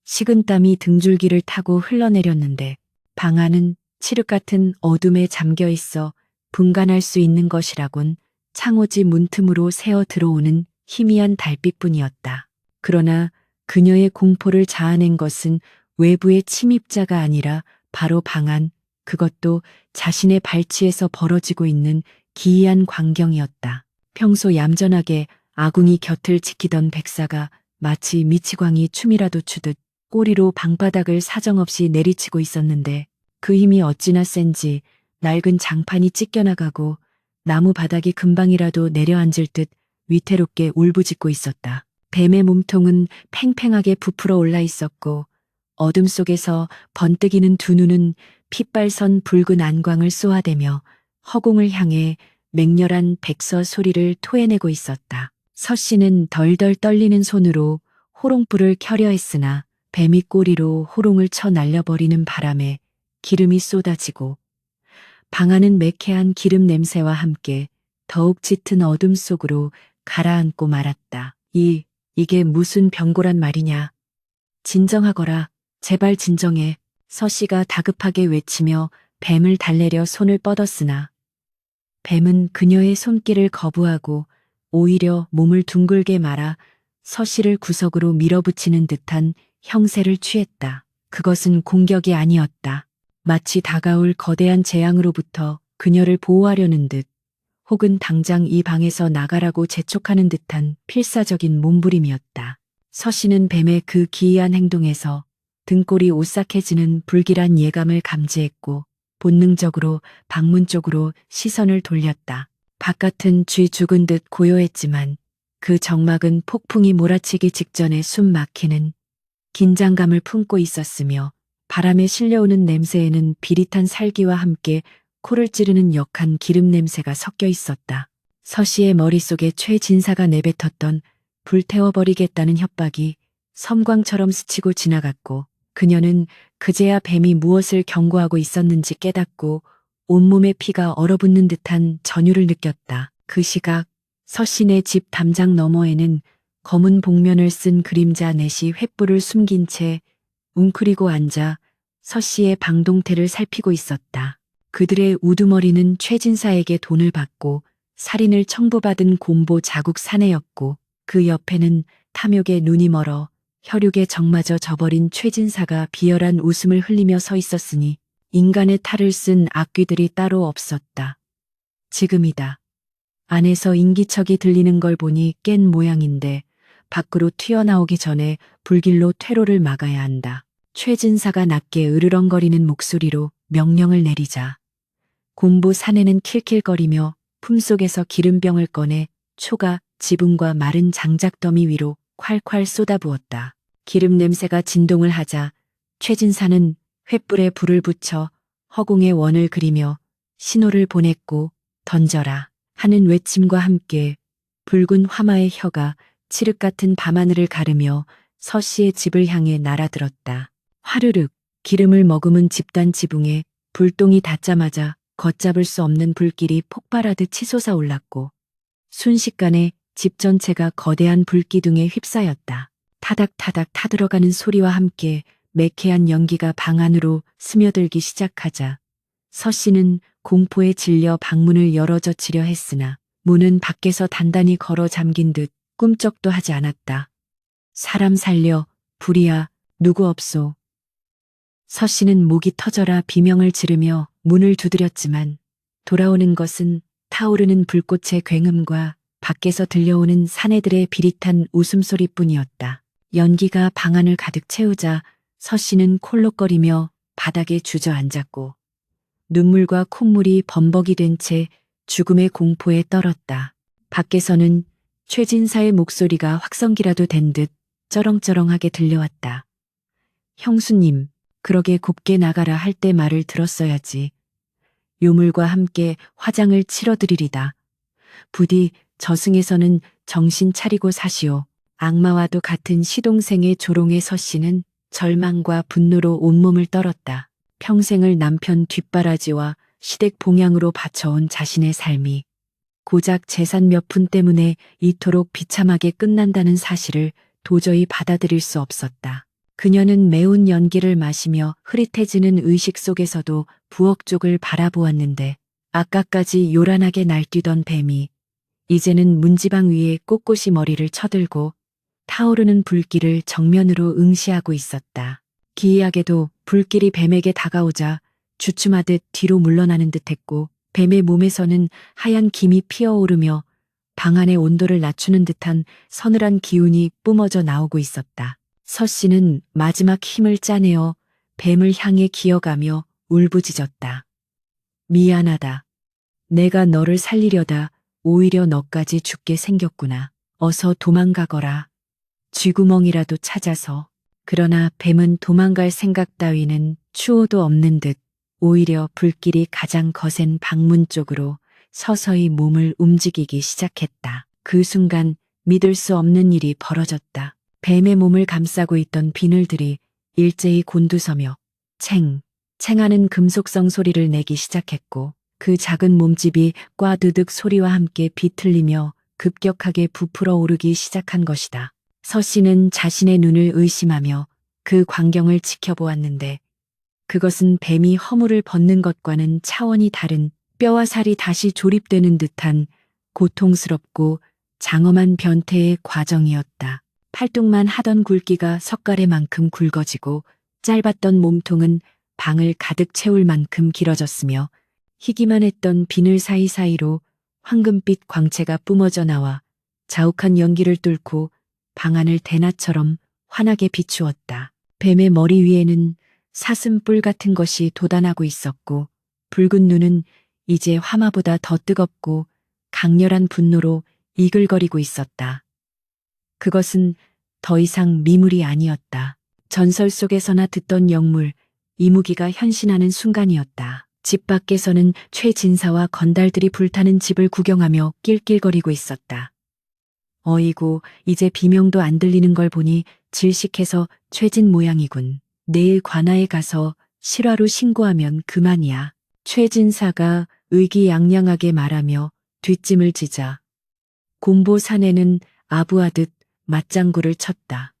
식은땀이 등줄기를 타고 흘러내렸는데 방 안은 칠흑 같은 어둠에 잠겨 있어 분간할 수 있는 것이라곤 창호지 문틈으로 새어 들어오는 희미한 달빛뿐이었다. 그러나 그녀의 공포를 자아낸 것은 외부의 침입자가 아니라 바로 방 안, 그것도 자신의 발치에서 벌어지고 있는 기이한 광경이었다. 평소 얌전하게 아궁이 곁을 지키던 백사가 마치 미치광이 춤이라도 추듯 꼬리로 방바닥을 사정없이 내리치고 있었는데 그 힘이 어찌나 센지 낡은 장판이 찢겨나가고 나무 바닥이 금방이라도 내려앉을 듯 위태롭게 울부짖고 있었다. 뱀의 몸통은 팽팽하게 부풀어 올라 있었고 어둠 속에서 번뜩이는 두 눈은 핏발선 붉은 안광을 쏘아대며 허공을 향해 맹렬한 백서 소리를 토해내고 있었다. 서씨는 덜덜 떨리는 손으로 호롱불을 켜려 했으나 뱀이 꼬리로 호롱을 쳐 날려버리는 바람에 기름이 쏟아지고 방 안은 매캐한 기름 냄새와 함께 더욱 짙은 어둠 속으로 가라앉고 말았다. 이게 무슨 병고란 말이냐. 진정하거라. 제발 진정해. 서씨가 다급하게 외치며 뱀을 달래려 손을 뻗었으나 뱀은 그녀의 손길을 거부하고 오히려 몸을 둥글게 말아 서씨를 구석으로 밀어붙이는 듯한 형세를 취했다. 그것은 공격이 아니었다. 마치 다가올 거대한 재앙으로부터 그녀를 보호하려는 듯 혹은 당장 이 방에서 나가라고 재촉하는 듯한 필사적인 몸부림이었다. 서씨는 뱀의 그 기이한 행동에서 등골이 오싹해지는 불길한 예감을 감지했고 본능적으로 방문 쪽으로 시선을 돌렸다. 바깥은 쥐 죽은 듯 고요했지만 그 정막은 폭풍이 몰아치기 직전에 숨 막히는 긴장감을 품고 있었으며 바람에 실려오는 냄새에는 비릿한 살기와 함께 코를 찌르는 역한 기름 냄새가 섞여 있었다. 서씨의 머릿속에 최진사가 내뱉었던 불태워버리겠다는 협박이 섬광처럼 스치고 지나갔고 그녀는 그제야 뱀이 무엇을 경고하고 있었는지 깨닫고 온몸의 피가 얼어붙는 듯한 전율을 느꼈다. 그 시각 서신의 집 담장 너머에는 검은 복면을 쓴 그림자 넷이 횃불을 숨긴 채 웅크리고 앉아 서씨의 방동태를 살피고 있었다. 그들의 우두머리는 최진사에게 돈을 받고 살인을 청부받은 곰보 자국 사내였고 그 옆에는 탐욕에 눈이 멀어 혈육에 적마저 져버린 최진사가 비열한 웃음을 흘리며 서 있었으니 인간의 탈을 쓴 악귀들이 따로 없었다. 지금이다. 안에서 인기척이 들리는 걸 보니 깬 모양인데 밖으로 튀어나오기 전에 불길로 퇴로를 막아야 한다. 최진사가 낮게 으르렁거리는 목소리로 명령을 내리자 곰보 사내는 킬킬거리며 품속에서 기름병을 꺼내 초가 지붕과 마른 장작더미 위로 콸콸 쏟아부었다. 기름 냄새가 진동을 하자 최진사는 횃불에 불을 붙여 허공에 원을 그리며 신호를 보냈고 던져라 하는 외침과 함께 붉은 화마의 혀가 칠흑 같은 밤하늘을 가르며 서씨의 집을 향해 날아들었다. 화르륵 기름을 머금은 집단 지붕에 불똥이 닿자마자 걷잡을 수 없는 불길이 폭발하듯 치솟아 올랐고 순식간에 집 전체가 거대한 불기둥에 휩싸였다. 타닥타닥 타들어가는 소리와 함께 매캐한 연기가 방 안으로 스며들기 시작하자 서씨는 공포에 질려 방문을 열어젖히려 했으나 문은 밖에서 단단히 걸어 잠긴 듯 꿈쩍도 하지 않았다. 사람 살려, 불이야, 누구 없소. 서씨는 목이 터져라 비명을 지르며 문을 두드렸지만 돌아오는 것은 타오르는 불꽃의 굉음과 밖에서 들려오는 사내들의 비릿한 웃음소리뿐이었다. 연기가 방 안을 가득 채우자 서씨는 콜록거리며 바닥에 주저앉았고 눈물과 콧물이 범벅이 된 채 죽음의 공포에 떨었다. 밖에서는 최진사의 목소리가 확성기라도 된 듯 쩌렁쩌렁하게 들려왔다. 형수님, 그러게 곱게 나가라 할 때 말을 들었어야지. 요물과 함께 화장을 치러드리리다. 부디 저승에서는 정신 차리고 사시오. 악마와도 같은 시동생의 조롱에 서씨는 절망과 분노로 온몸을 떨었다. 평생을 남편 뒷바라지와 시댁 봉양으로 바쳐온 자신의 삶이 고작 재산 몇 푼 때문에 이토록 비참하게 끝난다는 사실을 도저히 받아들일 수 없었다. 그녀는 매운 연기를 마시며 흐릿해지는 의식 속에서도 부엌 쪽을 바라보았는데 아까까지 요란하게 날뛰던 뱀이 이제는 문지방 위에 꼿꼿이 머리를 쳐들고 타오르는 불길을 정면으로 응시하고 있었다. 기이하게도 불길이 뱀에게 다가오자 주춤하듯 뒤로 물러나는 듯했고 뱀의 몸에서는 하얀 김이 피어오르며 방 안의 온도를 낮추는 듯한 서늘한 기운이 뿜어져 나오고 있었다. 서씨는 마지막 힘을 짜내어 뱀을 향해 기어가며 울부짖었다. 미안하다. 내가 너를 살리려다 오히려 너까지 죽게 생겼구나. 어서 도망가거라. 쥐구멍이라도 찾아서. 그러나 뱀은 도망갈 생각 따위는 추호도 없는 듯 오히려 불길이 가장 거센 방문 쪽으로 서서히 몸을 움직이기 시작했다. 그 순간 믿을 수 없는 일이 벌어졌다. 뱀의 몸을 감싸고 있던 비늘들이 일제히 곤두서며 챙하는 금속성 소리를 내기 시작했고 그 작은 몸집이 꽈드득 소리와 함께 비틀리며 급격하게 부풀어 오르기 시작한 것이다. 서씨는 자신의 눈을 의심하며 그 광경을 지켜보았는데 그것은 뱀이 허물을 벗는 것과는 차원이 다른 뼈와 살이 다시 조립되는 듯한 고통스럽고 장엄한 변태의 과정이었다. 팔뚝만 하던 굵기가 석가래만큼 굵어지고 짧았던 몸통은 방을 가득 채울 만큼 길어졌으며 희기만 했던 비늘 사이사이로 황금빛 광채가 뿜어져 나와 자욱한 연기를 뚫고 방 안을 대낮처럼 환하게 비추었다. 뱀의 머리 위에는 사슴뿔 같은 것이 돋아나고 있었고 붉은 눈은 이제 화마보다 더 뜨겁고 강렬한 분노로 이글거리고 있었다. 그것은 더 이상 미물이 아니었다. 전설 속에서나 듣던 영물 이무기가 현신하는 순간이었다. 집 밖에서는 최진사와 건달들이 불타는 집을 구경하며 낄낄거리고 있었다. 어이구, 이제 비명도 안 들리는 걸 보니 질식해서 최진 모양이군. 내일 관아에 가서 실화로 신고하면 그만이야. 최진사가 의기양양하게 말하며 뒷짐을 지자 곰보 사내는 아부하듯 맞장구를 쳤다.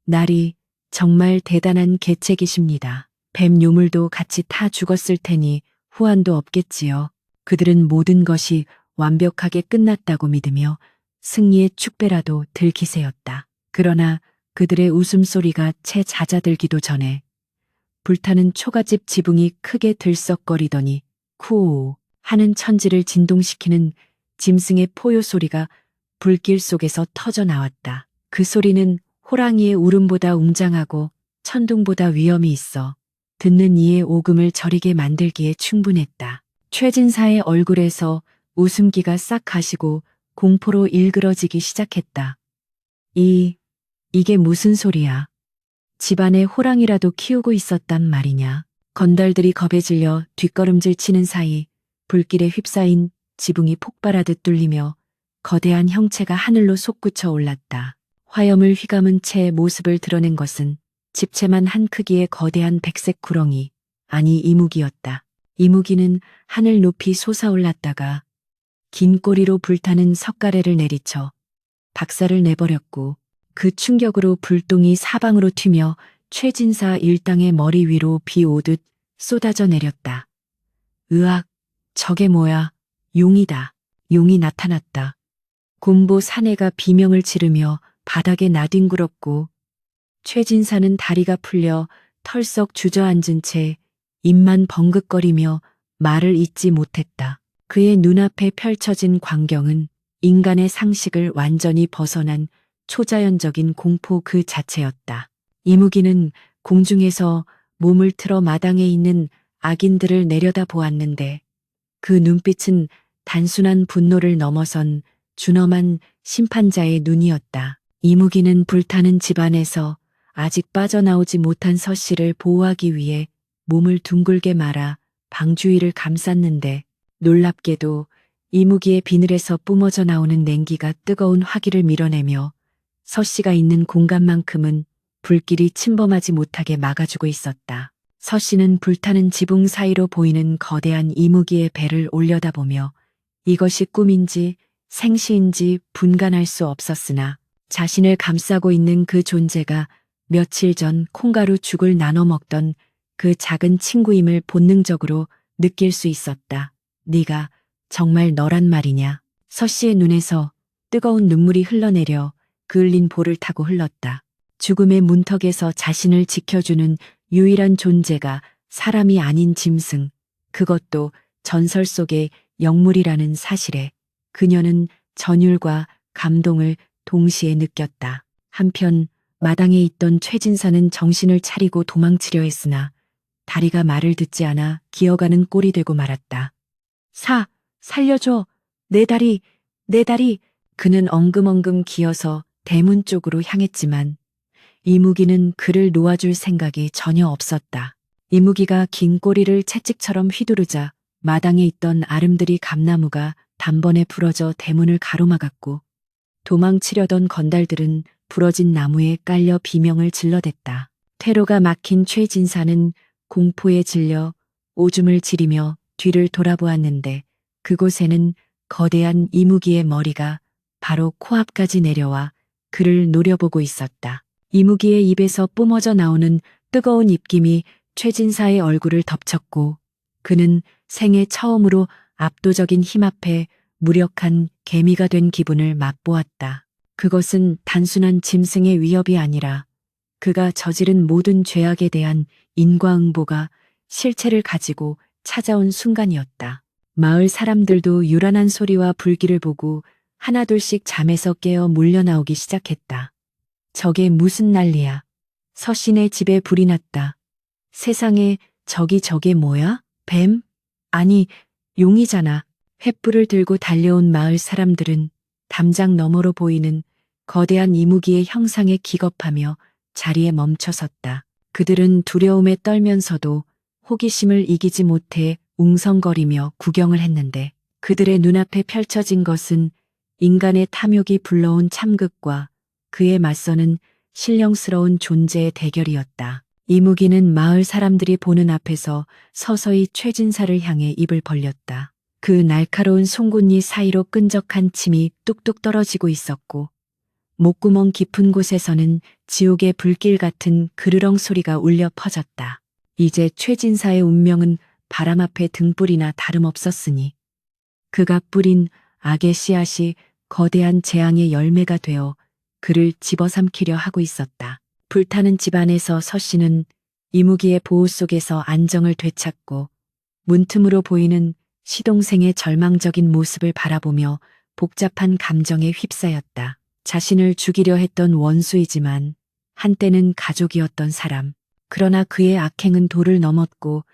날이 정말 대단한 계책이십니다. 뱀 요물도 같이 타 죽었을 테니 후환도 없겠지요. 그들은 모든 것이 완벽하게 끝났다고 믿으며 승리의 축배라도 들기세였다. 그러나 그들의 웃음소리가 채 잦아들기도 전에 불타는 초가집 지붕이 크게 들썩거리더니 쿠오 하는 천지를 진동시키는 짐승의 포효 소리가 불길 속에서 터져 나왔다. 그 소리는 호랑이의 울음보다 웅장하고 천둥보다 위험이 있어 듣는 이의 오금을 저리게 만들기에 충분했다. 최진사의 얼굴에서 웃음기가 싹 가시고 공포로 일그러지기 시작했다. 이게 무슨 소리야? 집안에 호랑이라도 키우고 있었단 말이냐? 건달들이 겁에 질려 뒷걸음질 치는 사이 불길에 휩싸인 지붕이 폭발하듯 뚫리며 거대한 형체가 하늘로 솟구쳐 올랐다. 화염을 휘감은 채 모습을 드러낸 것은 집채만 한 크기의 거대한 백색 구렁이, 아니 이무기였다. 이무기는 하늘 높이 솟아올랐다가 긴 꼬리로 불타는 석가래를 내리쳐 박살을 내버렸고 그 충격으로 불똥이 사방으로 튀며 최진사 일당의 머리 위로 비 오듯 쏟아져 내렸다. 으악, 저게 뭐야? 용이다. 용이 나타났다. 곰보 사내가 비명을 지르며 바닥에 나뒹굴었고 최진사는 다리가 풀려 털썩 주저앉은 채 입만 벙긋거리며 말을 잇지 못했다. 그의 눈앞에 펼쳐진 광경은 인간의 상식을 완전히 벗어난 초자연적인 공포 그 자체였다. 이무기는 공중에서 몸을 틀어 마당에 있는 악인들을 내려다 보았는데 그 눈빛은 단순한 분노를 넘어선 준엄한 심판자의 눈이었다. 이무기는 불타는 집안에서 아직 빠져나오지 못한 서씨를 보호하기 위해 몸을 둥글게 말아 방 주위를 감쌌는데 놀랍게도 이무기의 비늘에서 뿜어져 나오는 냉기가 뜨거운 화기를 밀어내며 서씨가 있는 공간만큼은 불길이 침범하지 못하게 막아주고 있었다. 서씨는 불타는 지붕 사이로 보이는 거대한 이무기의 배를 올려다보며 이것이 꿈인지 생시인지 분간할 수 없었으나 자신을 감싸고 있는 그 존재가 며칠 전 콩가루 죽을 나눠 먹던 그 작은 친구임을 본능적으로 느낄 수 있었다. 네가 정말 너란 말이냐? 서씨의 눈에서 뜨거운 눈물이 흘러내려 그을린 볼을 타고 흘렀다. 죽음의 문턱에서 자신을 지켜주는 유일한 존재가 사람이 아닌 짐승, 그것도 전설 속의 영물이라는 사실에 그녀는 전율과 감동을 동시에 느꼈다. 한편 마당에 있던 최진사는 정신을 차리고 도망치려 했으나 다리가 말을 듣지 않아 기어가는 꼴이 되고 말았다. 살려줘. 내 다리, 내 다리. 그는 엉금엉금 기어서 대문 쪽으로 향했지만 이무기는 그를 놓아줄 생각이 전혀 없었다. 이무기가 긴 꼬리를 채찍처럼 휘두르자 마당에 있던 아름드리 감나무가 단번에 부러져 대문을 가로막았고 도망치려던 건달들은 부러진 나무에 깔려 비명을 질러댔다. 퇴로가 막힌 최진사는 공포에 질려 오줌을 지리며 뒤를 돌아보았는데 그곳에는 거대한 이무기의 머리가 바로 코앞까지 내려와 그를 노려보고 있었다. 이무기의 입에서 뿜어져 나오는 뜨거운 입김이 최진사의 얼굴을 덮쳤고 그는 생애 처음으로 압도적인 힘 앞에 무력한 개미가 된 기분을 맛보았다. 그것은 단순한 짐승의 위협이 아니라 그가 저지른 모든 죄악에 대한 인과응보가 실체를 가지고 찾아온 순간이었다. 마을 사람들도 유란한 소리와 불길을 보고 하나둘씩 잠에서 깨어 몰려나오기 시작했다. 저게 무슨 난리야? 서신의 집에 불이 났다. 세상에 저게 뭐야? 뱀? 아니, 용이잖아. 횃불을 들고 달려온 마을 사람들은 담장 너머로 보이는 거대한 이무기의 형상에 기겁하며 자리에 멈춰섰다. 그들은 두려움에 떨면서도 호기심을 이기지 못해 웅성거리며 구경을 했는데 그들의 눈앞에 펼쳐진 것은 인간의 탐욕이 불러온 참극과 그에 맞서는 신령스러운 존재의 대결이었다. 이무기는 마을 사람들이 보는 앞에서 서서히 최진사를 향해 입을 벌렸다. 그 날카로운 송곳니 사이로 끈적한 침이 뚝뚝 떨어지고 있었고 목구멍 깊은 곳에서는 지옥의 불길 같은 그르렁 소리가 울려 퍼졌다. 이제 최진사의 운명은 바람 앞에 등불이나 다름없었으니 그가 뿌린 악의 씨앗이 거대한 재앙의 열매가 되어 그를 집어삼키려 하고 있었다. 불타는 집안에서 서씨는 이무기의 보호 속에서 안정을 되찾고 문틈으로 보이는 시동생의 절망적인 모습을 바라보며 복잡한 감정에 휩싸였다. 자신을 죽이려 했던 원수이지만 한때는 가족이었던 사람. 그러나 그의 악행은 도를 넘었고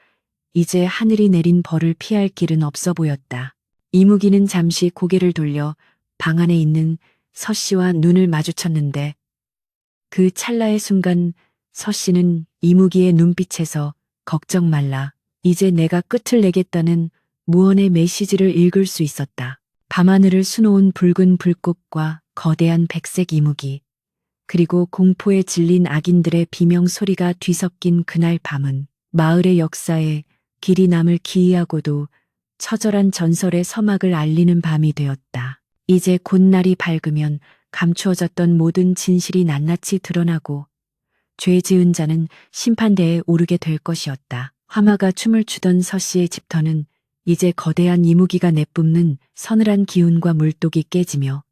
이제 하늘이 내린 벌을 피할 길은 없어 보였다. 이무기는 잠시 고개를 돌려 방 안에 있는 서씨와 눈을 마주쳤는데 그 찰나의 순간 서씨는 이무기의 눈빛에서 걱정 말라. 이제 내가 끝을 내겠다는 무언의 메시지를 읽을 수 있었다. 밤하늘을 수놓은 붉은 불꽃과 거대한 백색 이무기, 그리고 공포에 질린 악인들의 비명 소리가 뒤섞인 그날 밤은 마을의 역사에 길이 남을 기이하고도 처절한 전설의 서막을 알리는 밤이 되었다. 이제 곧 날이 밝으면 감추어졌던 모든 진실이 낱낱이 드러나고 죄 지은 자는 심판대에 오르게 될 것이었다. 화마가 춤을 추던 서씨의 집터는 이제 거대한 이무기가 내뿜는 서늘한 기운과 물독이 깨지며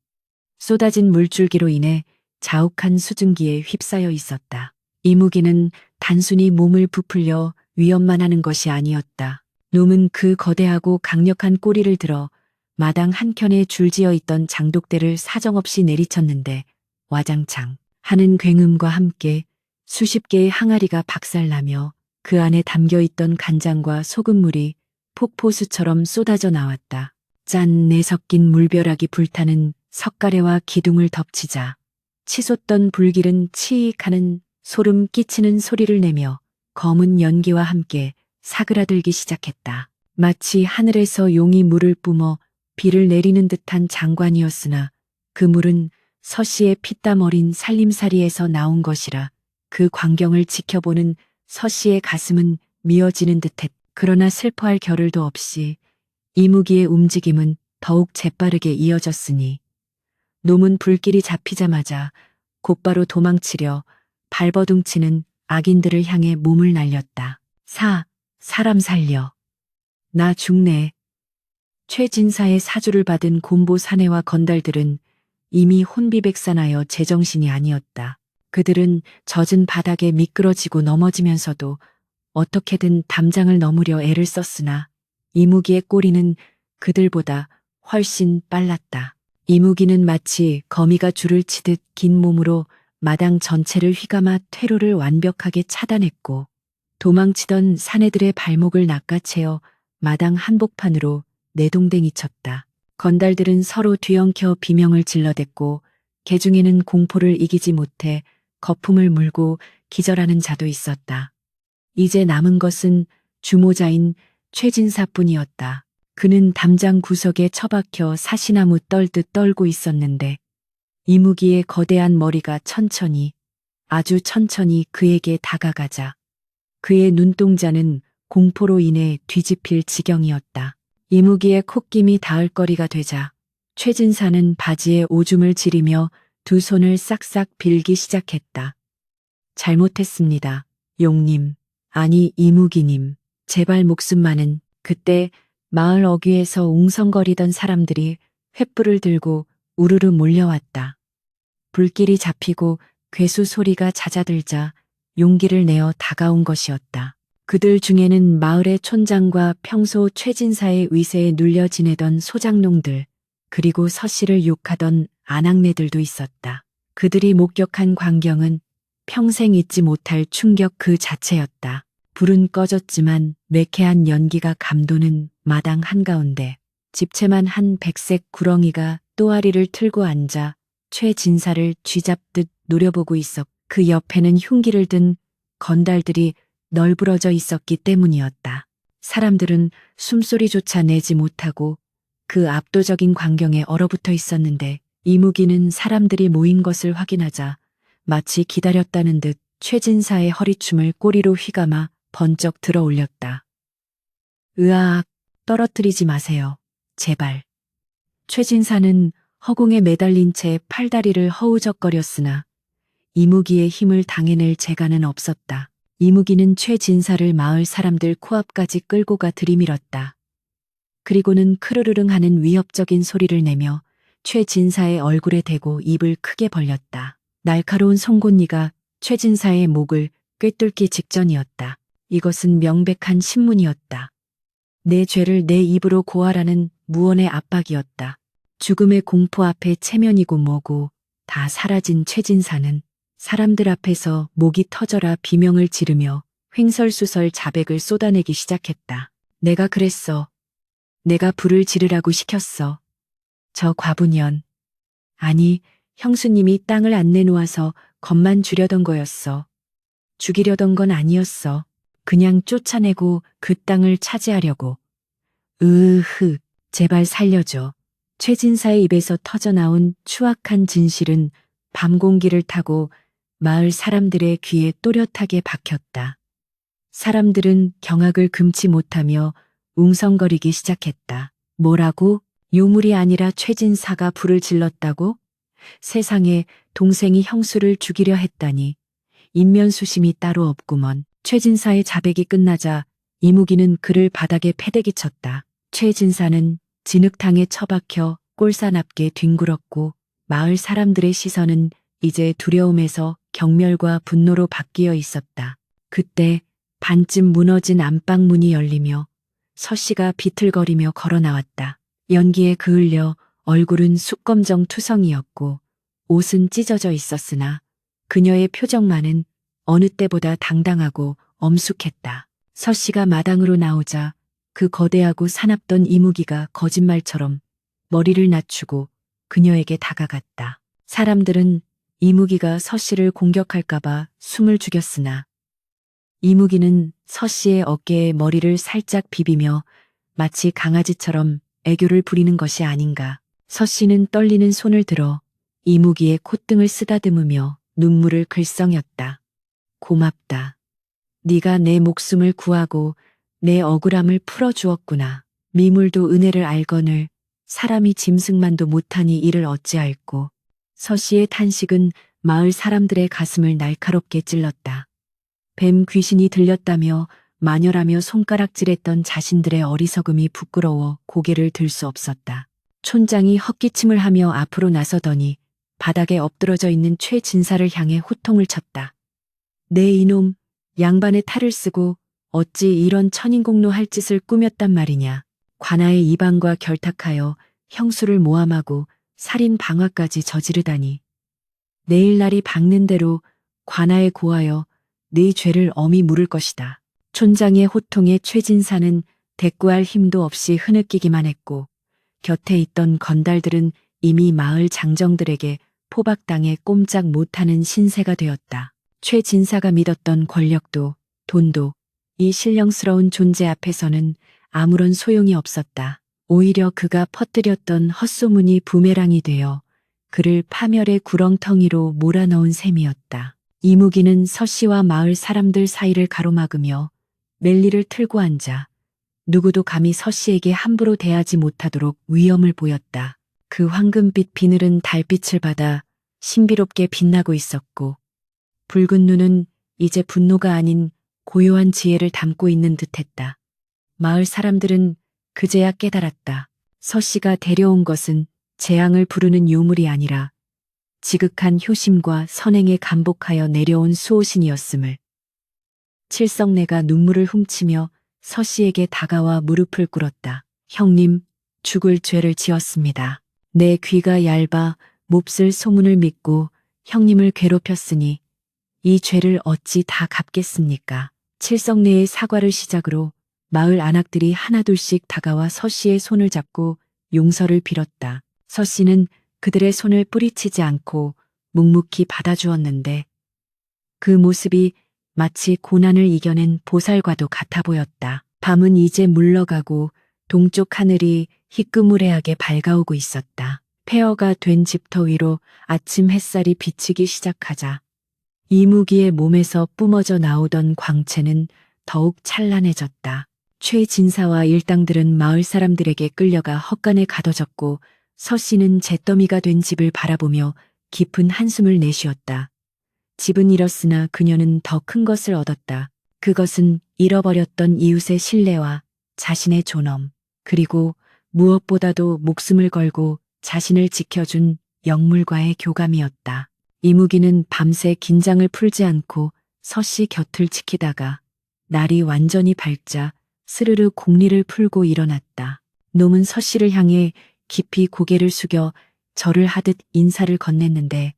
쏟아진 물줄기로 인해 자욱한 수증기에 휩싸여 있었다. 이무기는 단순히 몸을 부풀려 위협만 하는 것이 아니었다. 놈은 그 거대하고 강력한 꼬리를 들어 마당 한켠에 줄지어 있던 장독대를 사정없이 내리쳤는데 와장창 하는 굉음과 함께 수십 개의 항아리가 박살나며 그 안에 담겨있던 간장과 소금물이 폭포수처럼 쏟아져 나왔다. 짠내 섞인 물벼락이 불타는 석가래와 기둥을 덮치자 치솟던 불길은 치익하는 소름 끼치는 소리를 내며 검은 연기와 함께 사그라들기 시작했다. 마치 하늘에서 용이 물을 뿜어 비를 내리는 듯한 장관이었으나 그 물은 서씨의 피땀 어린 살림살이에서 나온 것이라 그 광경을 지켜보는 서씨의 가슴은 미어지는 듯했다. 그러나 슬퍼할 겨를도 없이 이무기의 움직임은 더욱 재빠르게 이어졌으니 놈은 불길이 잡히자마자 곧바로 도망치려 발버둥치는 악인들을 향해 몸을 날렸다. 사람 살려. 나 죽네. 최진사의 사주를 받은 곰보 사내와 건달들은 이미 혼비백산하여 제정신이 아니었다. 그들은 젖은 바닥에 미끄러지고 넘어지면서도 어떻게든 담장을 넘으려 애를 썼으나 이무기의 꼬리는 그들보다 훨씬 빨랐다. 이무기는 마치 거미가 줄을 치듯 긴 몸으로 마당 전체를 휘감아 퇴로를 완벽하게 차단했고 도망치던 사내들의 발목을 낚아채어 마당 한복판으로 내동댕이 쳤다. 건달들은 서로 뒤엉켜 비명을 질러댔고 개중에는 공포를 이기지 못해 거품을 물고 기절하는 자도 있었다. 이제 남은 것은 주모자인 최진사뿐이었다. 그는 담장 구석에 처박혀 사시나무 떨듯 떨고 있었는데 이무기의 거대한 머리가 천천히, 아주 천천히 그에게 다가가자 그의 눈동자는 공포로 인해 뒤집힐 지경이었다. 이무기의 콧김이 닿을 거리가 되자 최진사는 바지에 오줌을 지리며 두 손을 싹싹 빌기 시작했다. 잘못했습니다. 용님, 아니 이무기님, 제발 목숨만은. 그때 마을 어귀에서 웅성거리던 사람들이 횃불을 들고 우르르 몰려왔다. 불길이 잡히고 괴수 소리가 잦아들자 용기를 내어 다가온 것이었다. 그들 중에는 마을의 촌장과 평소 최진사의 위세에 눌려 지내던 소장농들, 그리고 서씨를 욕하던 아낙네들도 있었다. 그들이 목격한 광경은 평생 잊지 못할 충격 그 자체였다. 불은 꺼졌지만 매캐한 연기가 감도는 마당 한가운데 집채만 한 백색 구렁이가 또아리를 틀고 앉아 최진사를 쥐잡듯 노려보고 있었고 그 옆에는 흉기를 든 건달들이 널브러져 있었기 때문이었다. 사람들은 숨소리조차 내지 못하고 그 압도적인 광경에 얼어붙어 있었는데 이무기는 사람들이 모인 것을 확인하자 마치 기다렸다는 듯 최진사의 허리춤을 꼬리로 휘감아 번쩍 들어 올렸다. 으아악, 떨어뜨리지 마세요. 제발. 최진사는 허공에 매달린 채 팔다리를 허우적거렸으나 이무기의 힘을 당해낼 재간은 없었다. 이무기는 최진사를 마을 사람들 코앞까지 끌고 가 들이밀었다. 그리고는 크르르릉 하는 위협적인 소리를 내며 최진사의 얼굴에 대고 입을 크게 벌렸다. 날카로운 송곳니가 최진사의 목을 꿰뚫기 직전이었다. 이것은 명백한 신문이었다. 내 죄를 내 입으로 고하라는 무언의 압박이었다. 죽음의 공포 앞에 체면이고 뭐고 다 사라진 최진사는 사람들 앞에서 목이 터져라 비명을 지르며 횡설수설 자백을 쏟아내기 시작했다. 내가 그랬어. 내가 불을 지르라고 시켰어. 저 과부년. 아니, 형수님이 땅을 안 내놓아서 겁만 주려던 거였어. 죽이려던 건 아니었어. 그냥 쫓아내고 그 땅을 차지하려고. 으흐, 제발 살려줘. 최진사의 입에서 터져나온 추악한 진실은 밤 공기를 타고 마을 사람들의 귀에 또렷하게 박혔다. 사람들은 경악을 금치 못하며 웅성거리기 시작했다. 뭐라고? 요물이 아니라 최진사가 불을 질렀다고? 세상에 동생이 형수를 죽이려 했다니. 인면수심이 따로 없구먼. 최진사의 자백이 끝나자 이무기는 그를 바닥에 패대기 쳤다. 최진사는 진흙탕에 처박혀 꼴사납게 뒹굴었고 마을 사람들의 시선은 이제 두려움에서 경멸과 분노로 바뀌어 있었다. 그때 반쯤 무너진 안방문이 열리며 서씨가 비틀거리며 걸어 나왔다. 연기에 그을려 얼굴은 숯검정 투성이었고 옷은 찢어져 있었으나 그녀의 표정만은 어느 때보다 당당하고 엄숙했다. 서씨가 마당으로 나오자 그 거대하고 사납던 이무기가 거짓말처럼 머리를 낮추고 그녀에게 다가갔다. 사람들은 이무기가 서씨를 공격할까봐 숨을 죽였으나 이무기는 서씨의 어깨에 머리를 살짝 비비며 마치 강아지처럼 애교를 부리는 것이 아닌가. 서씨는 떨리는 손을 들어 이무기의 콧등을 쓰다듬으며 눈물을 글썽였다. 고맙다. 네가 내 목숨을 구하고 내 억울함을 풀어주었구나. 미물도 은혜를 알거늘 사람이 짐승만도 못하니 이를 어찌할꼬. 서씨의 탄식은 마을 사람들의 가슴을 날카롭게 찔렀다. 뱀 귀신이 들렸다며 마녀라며 손가락질했던 자신들의 어리석음이 부끄러워 고개를 들 수 없었다. 촌장이 헛기침을 하며 앞으로 나서더니 바닥에 엎드러져 있는 최진사를 향해 호통을 쳤다. 내 이놈, 양반의 탈을 쓰고 어찌 이런 천인공노 할 짓을 꾸몄단 말이냐. 관아의 이방과 결탁하여 형수를 모함하고 살인 방화까지 저지르다니. 내일날이 밝는 대로 관아에 고하여 네 죄를 엄히 물을 것이다. 촌장의 호통에 최진사는 대꾸할 힘도 없이 흐느끼기만 했고 곁에 있던 건달들은 이미 마을 장정들에게 포박당해 꼼짝 못하는 신세가 되었다. 최진사가 믿었던 권력도 돈도 이 신령스러운 존재 앞에서는 아무런 소용이 없었다. 오히려 그가 퍼뜨렸던 헛소문이 부메랑이 되어 그를 파멸의 구렁텅이로 몰아넣은 셈이었다. 이무기는 서씨와 마을 사람들 사이를 가로막으며 멜리를 틀고 앉아 누구도 감히 서씨에게 함부로 대하지 못하도록 위엄을 보였다. 그 황금빛 비늘은 달빛을 받아 신비롭게 빛나고 있었고 붉은 눈은 이제 분노가 아닌 고요한 지혜를 담고 있는 듯했다. 마을 사람들은 그제야 깨달았다. 서 씨가 데려온 것은 재앙을 부르는 요물이 아니라 지극한 효심과 선행에 감복하여 내려온 수호신이었음을. 칠성내가 눈물을 훔치며 서 씨에게 다가와 무릎을 꿇었다. 형님, 죽을 죄를 지었습니다. 내 귀가 얇아 몹쓸 소문을 믿고 형님을 괴롭혔으니 이 죄를 어찌 다 갚겠습니까? 칠성내의 사과를 시작으로 마을 안악들이 하나둘씩 다가와 서 씨의 손을 잡고 용서를 빌었다. 서 씨는 그들의 손을 뿌리치지 않고 묵묵히 받아주었는데 그 모습이 마치 고난을 이겨낸 보살과도 같아 보였다. 밤은 이제 물러가고 동쪽 하늘이 희끄무레하게 밝아오고 있었다. 폐허가 된 집터 위로 아침 햇살이 비치기 시작하자 이무기의 몸에서 뿜어져 나오던 광채는 더욱 찬란해졌다. 최진사와 일당들은 마을 사람들에게 끌려가 헛간에 가둬졌고 서 씨는 잿더미가 된 집을 바라보며 깊은 한숨을 내쉬었다. 집은 잃었으나 그녀는 더 큰 것을 얻었다. 그것은 잃어버렸던 이웃의 신뢰와 자신의 존엄, 그리고 무엇보다도 목숨을 걸고 자신을 지켜준 영물과의 교감이었다. 이무기는 밤새 긴장을 풀지 않고 서 씨 곁을 지키다가 날이 완전히 밝자 스르르 공리를 풀고 일어났다. 놈은 서 씨를 향해 깊이 고개를 숙여 절을 하듯 인사를 건넸는데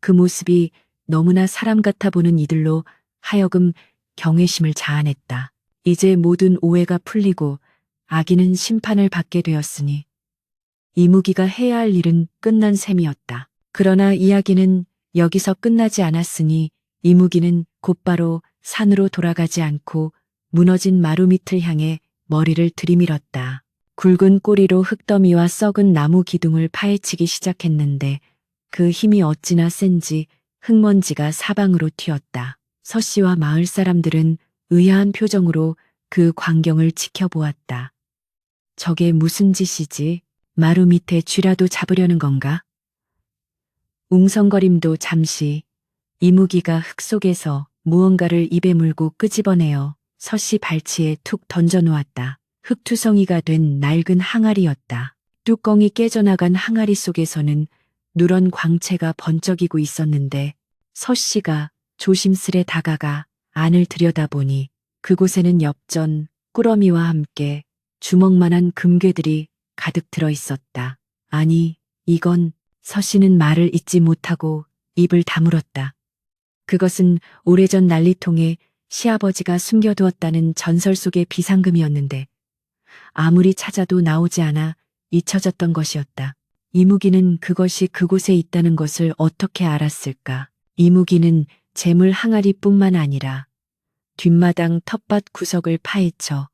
그 모습이 너무나 사람 같아 보는 이들로 하여금 경외심을 자아냈다. 이제 모든 오해가 풀리고 아기는 심판을 받게 되었으니 이무기가 해야 할 일은 끝난 셈이었다. 그러나 이야기는 여기서 끝나지 않았으니 이무기는 곧바로 산으로 돌아가지 않고 무너진 마루 밑을 향해 머리를 들이밀었다. 굵은 꼬리로 흙더미와 썩은 나무 기둥을 파헤치기 시작했는데 그 힘이 어찌나 센지 흙먼지가 사방으로 튀었다. 서 씨와 마을 사람들은 의아한 표정으로 그 광경을 지켜보았다. 저게 무슨 짓이지? 마루 밑에 쥐라도 잡으려는 건가? 웅성거림도 잠시 이무기가 흙 속에서 무언가를 입에 물고 끄집어내어 서 씨 발치에 툭 던져놓았다. 흙투성이가 된 낡은 항아리였다. 뚜껑이 깨져나간 항아리 속에서는 누런 광채가 번쩍이고 있었는데 서 씨가 조심스레 다가가 안을 들여다보니 그곳에는 엽전, 꾸러미와 함께 주먹만한 금괴들이 가득 들어 있었다. 아니, 이건 서 씨는 말을 잇지 못하고 입을 다물었다. 그것은 오래전 난리통에 시아버지가 숨겨두었다는 전설 속의 비상금이었는데 아무리 찾아도 나오지 않아 잊혀졌던 것이었다. 이무기는 그것이 그곳에 있다는 것을 어떻게 알았을까? 이무기는 재물 항아리뿐만 아니라 뒷마당 텃밭 구석을 파헤쳐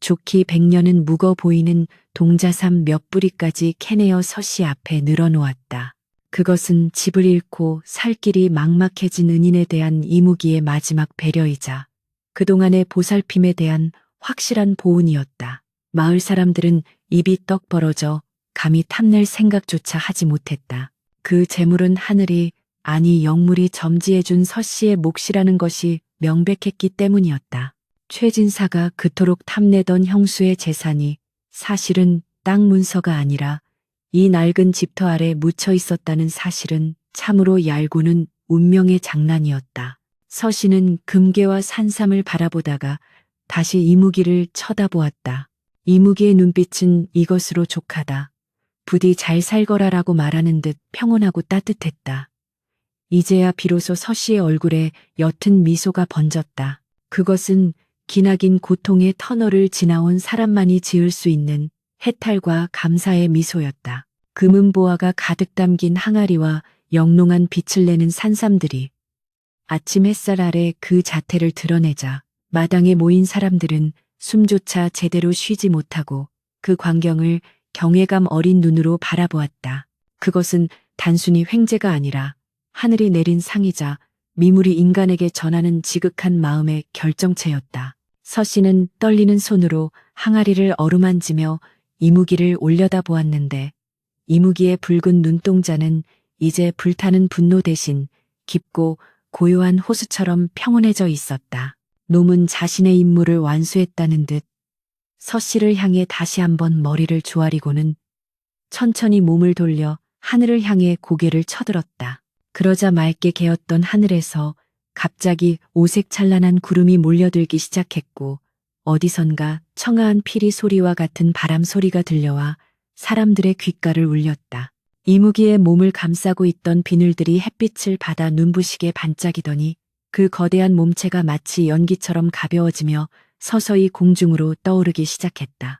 좋기 100년은 묵어 보이는 동자삼 몇 뿌리까지 캐내어 서 씨 앞에 늘어놓았다. 그것은 집을 잃고 살 길이 막막해진 은인에 대한 이무기의 마지막 배려이자 그동안의 보살핌에 대한 확실한 보은이었다. 마을 사람들은 입이 떡 벌어져 감히 탐낼 생각조차 하지 못했다. 그 재물은 하늘이 아니 영물이 점지해준 서 씨의 몫이라는 것이 명백했기 때문이었다. 최진사가 그토록 탐내던 형수의 재산이 사실은 땅 문서가 아니라 이 낡은 집터 아래 묻혀 있었다는 사실은 참으로 얄고는 운명의 장난이었다. 서 씨는 금괴와 산삼을 바라보다가 다시 이무기를 쳐다보았다. 이무기의 눈빛은 이것으로 족하다. 부디 잘 살거라라고 말하는 듯 평온하고 따뜻했다. 이제야 비로소 서 씨의 얼굴에 옅은 미소가 번졌다. 그것은 기나긴 고통의 터널을 지나온 사람만이 지을 수 있는 해탈과 감사의 미소였다. 금은보화가 가득 담긴 항아리와 영롱한 빛을 내는 산삼들이 아침 햇살 아래 그 자태를 드러내자 마당에 모인 사람들은 숨조차 제대로 쉬지 못하고 그 광경을 경외감 어린 눈으로 바라보았다. 그것은 단순히 횡재가 아니라 하늘이 내린 상이자 미물이 인간에게 전하는 지극한 마음의 결정체였다. 서 씨는 떨리는 손으로 항아리를 어루만지며 이무기를 올려다보았는데 이무기의 붉은 눈동자는 이제 불타는 분노 대신 깊고 고요한 호수처럼 평온해져 있었다. 놈은 자신의 임무를 완수했다는 듯 서씨를 향해 다시 한번 머리를 조아리고는 천천히 몸을 돌려 하늘을 향해 고개를 쳐들었다. 그러자 맑게 개었던 하늘에서 갑자기 오색찬란한 구름이 몰려들기 시작했고 어디선가 청아한 피리 소리와 같은 바람 소리가 들려와 사람들의 귓가를 울렸다. 이무기의 몸을 감싸고 있던 비늘들이 햇빛을 받아 눈부시게 반짝이더니 그 거대한 몸체가 마치 연기처럼 가벼워지며 서서히 공중으로 떠오르기 시작했다.